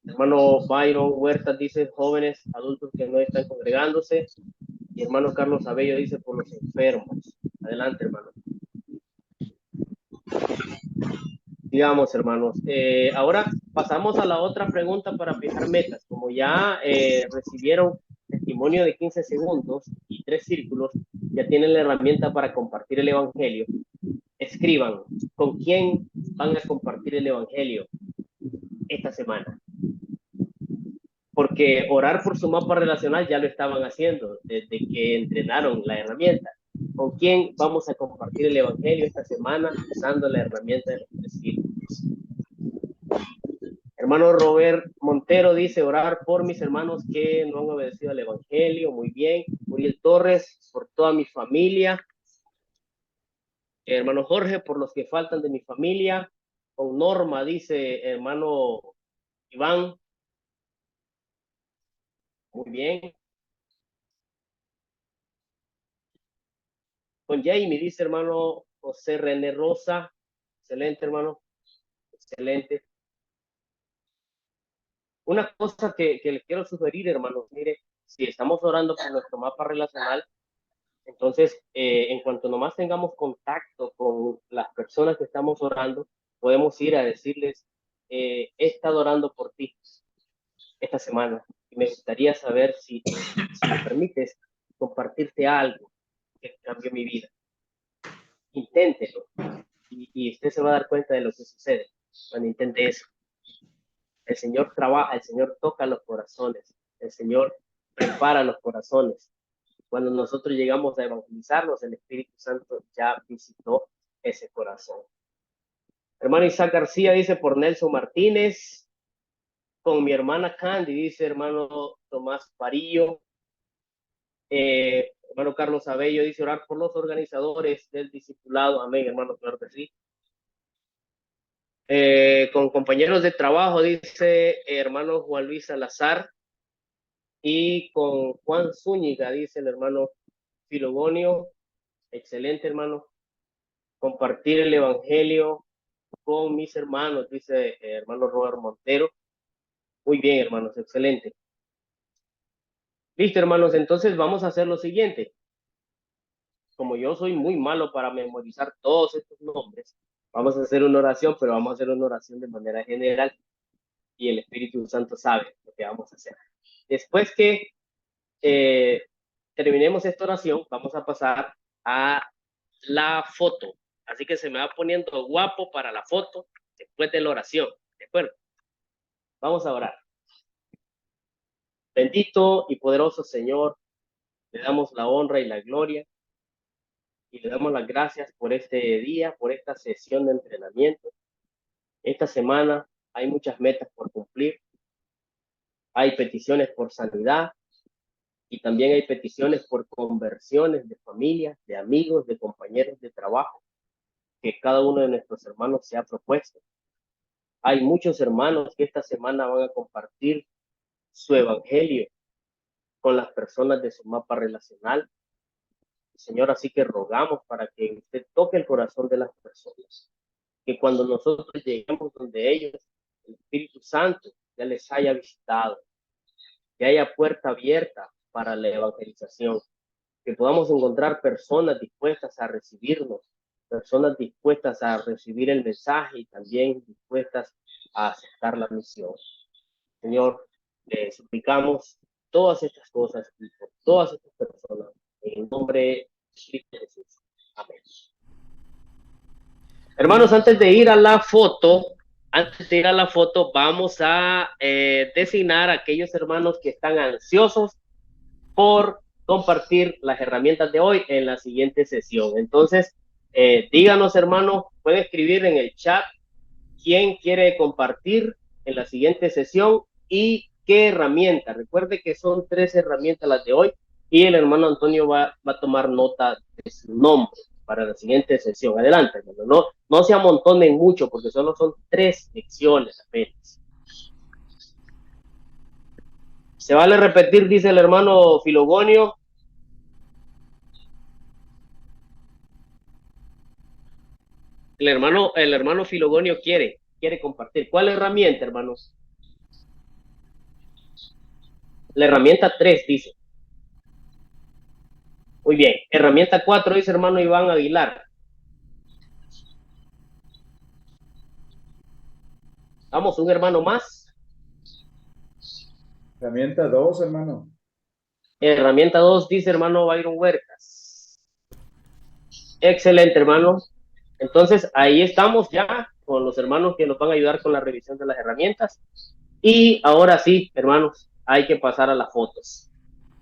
Hermano Byron Huerta dice jóvenes adultos que no están congregándose, y hermano Carlos Abello dice por los enfermos. Adelante, hermano. Digamos, hermanos, ahora pasamos a la otra pregunta para fijar metas. Como ya recibieron testimonio de 15 segundos y 3 círculos, ya tienen la herramienta para compartir el evangelio. Escriban con quién van a compartir el evangelio esta semana. Porque orar por su mapa relacional ya lo estaban haciendo desde que entrenaron la herramienta. ¿Con quién vamos a compartir el evangelio esta semana usando la herramienta de los 3 círculos? Hermano Robert Montero dice orar por mis hermanos que no han obedecido al evangelio. Muy bien. Uriel Torres, por toda mi familia. Hermano Jorge, por los que faltan de mi familia. Con Norma, dice hermano Iván. Muy bien. Con Jamie, dice hermano José René Rosa. Excelente, hermano. Excelente. Una cosa que les quiero sugerir, hermanos, mire, si estamos orando por nuestro mapa relacional, Entonces, en cuanto nomás tengamos contacto con las personas que estamos orando, podemos ir a decirles, he estado orando por ti esta semana y me gustaría saber si me permites compartirte algo que cambió mi vida. Inténtelo y usted se va a dar cuenta de lo que sucede cuando intente eso. El Señor trabaja, el Señor toca los corazones, el Señor prepara los corazones. Cuando nosotros llegamos a evangelizarnos, el Espíritu Santo ya visitó ese corazón. Hermano Isaac García dice por Nelson Martínez. Con mi hermana Candy, dice hermano Tomás Parillo. Hermano Carlos Abello dice orar por los organizadores del discipulado. Amén, hermano, claro que sí. Con compañeros de trabajo, dice hermano Juan Luis Salazar. Y con Juan Zúñiga, dice el hermano Filogonio. Excelente, hermano. Compartir el evangelio con mis hermanos, dice hermano Robert Montero. Muy bien, hermanos, excelente. Listo, hermanos, entonces vamos a hacer lo siguiente. Como yo soy muy malo para memorizar todos estos nombres, vamos a hacer una oración, pero vamos a hacer una oración de manera general y el Espíritu Santo sabe lo que vamos a hacer. Después que terminemos esta oración, vamos a pasar a la foto. Así que se me va poniendo guapo para la foto después de la oración. ¿De acuerdo? Vamos a orar. Bendito y poderoso Señor, le damos la honra y la gloria y le damos las gracias por este día, por esta sesión de entrenamiento. Esta semana hay muchas metas por cumplir. Hay peticiones por sanidad y también hay peticiones por conversiones de familias, de amigos, de compañeros de trabajo, que cada uno de nuestros hermanos se ha propuesto. Hay muchos hermanos que esta semana van a compartir su evangelio con las personas de su mapa relacional. Señor, así que rogamos para que usted toque el corazón de las personas, que cuando nosotros lleguemos donde ellos, el Espíritu Santo ya les haya visitado, que haya puerta abierta para la evangelización, que podamos encontrar personas dispuestas a recibirnos, personas dispuestas a recibir el mensaje y también dispuestas a aceptar la misión. Señor, le suplicamos todas estas cosas y por todas estas personas, en el nombre de Cristo Jesús. Amén. Hermanos, antes de ir a la foto, vamos a designar a aquellos hermanos que están ansiosos por compartir las herramientas de hoy en la siguiente sesión. Entonces, díganos, hermanos, pueden escribir en el chat quién quiere compartir en la siguiente sesión y qué herramienta. Recuerde que son 3 herramientas las de hoy y el hermano Antonio va a tomar nota de su nombre para la siguiente sesión. Adelante, hermano. No se amontonen mucho porque solo son 3 lecciones apenas. Se vale repetir, dice el hermano Filogonio. El hermano Filogonio quiere compartir. ¿Cuál herramienta, hermanos? La herramienta 3 dice. Muy bien. Herramienta 4 dice hermano Iván Aguilar. Vamos, un hermano más. Herramienta 2, hermano. Herramienta 2 dice hermano Byron Huertas. Excelente, hermano. Entonces, ahí estamos ya con los hermanos que nos van a ayudar con la revisión de las herramientas. Y ahora sí, hermanos, hay que pasar a las fotos.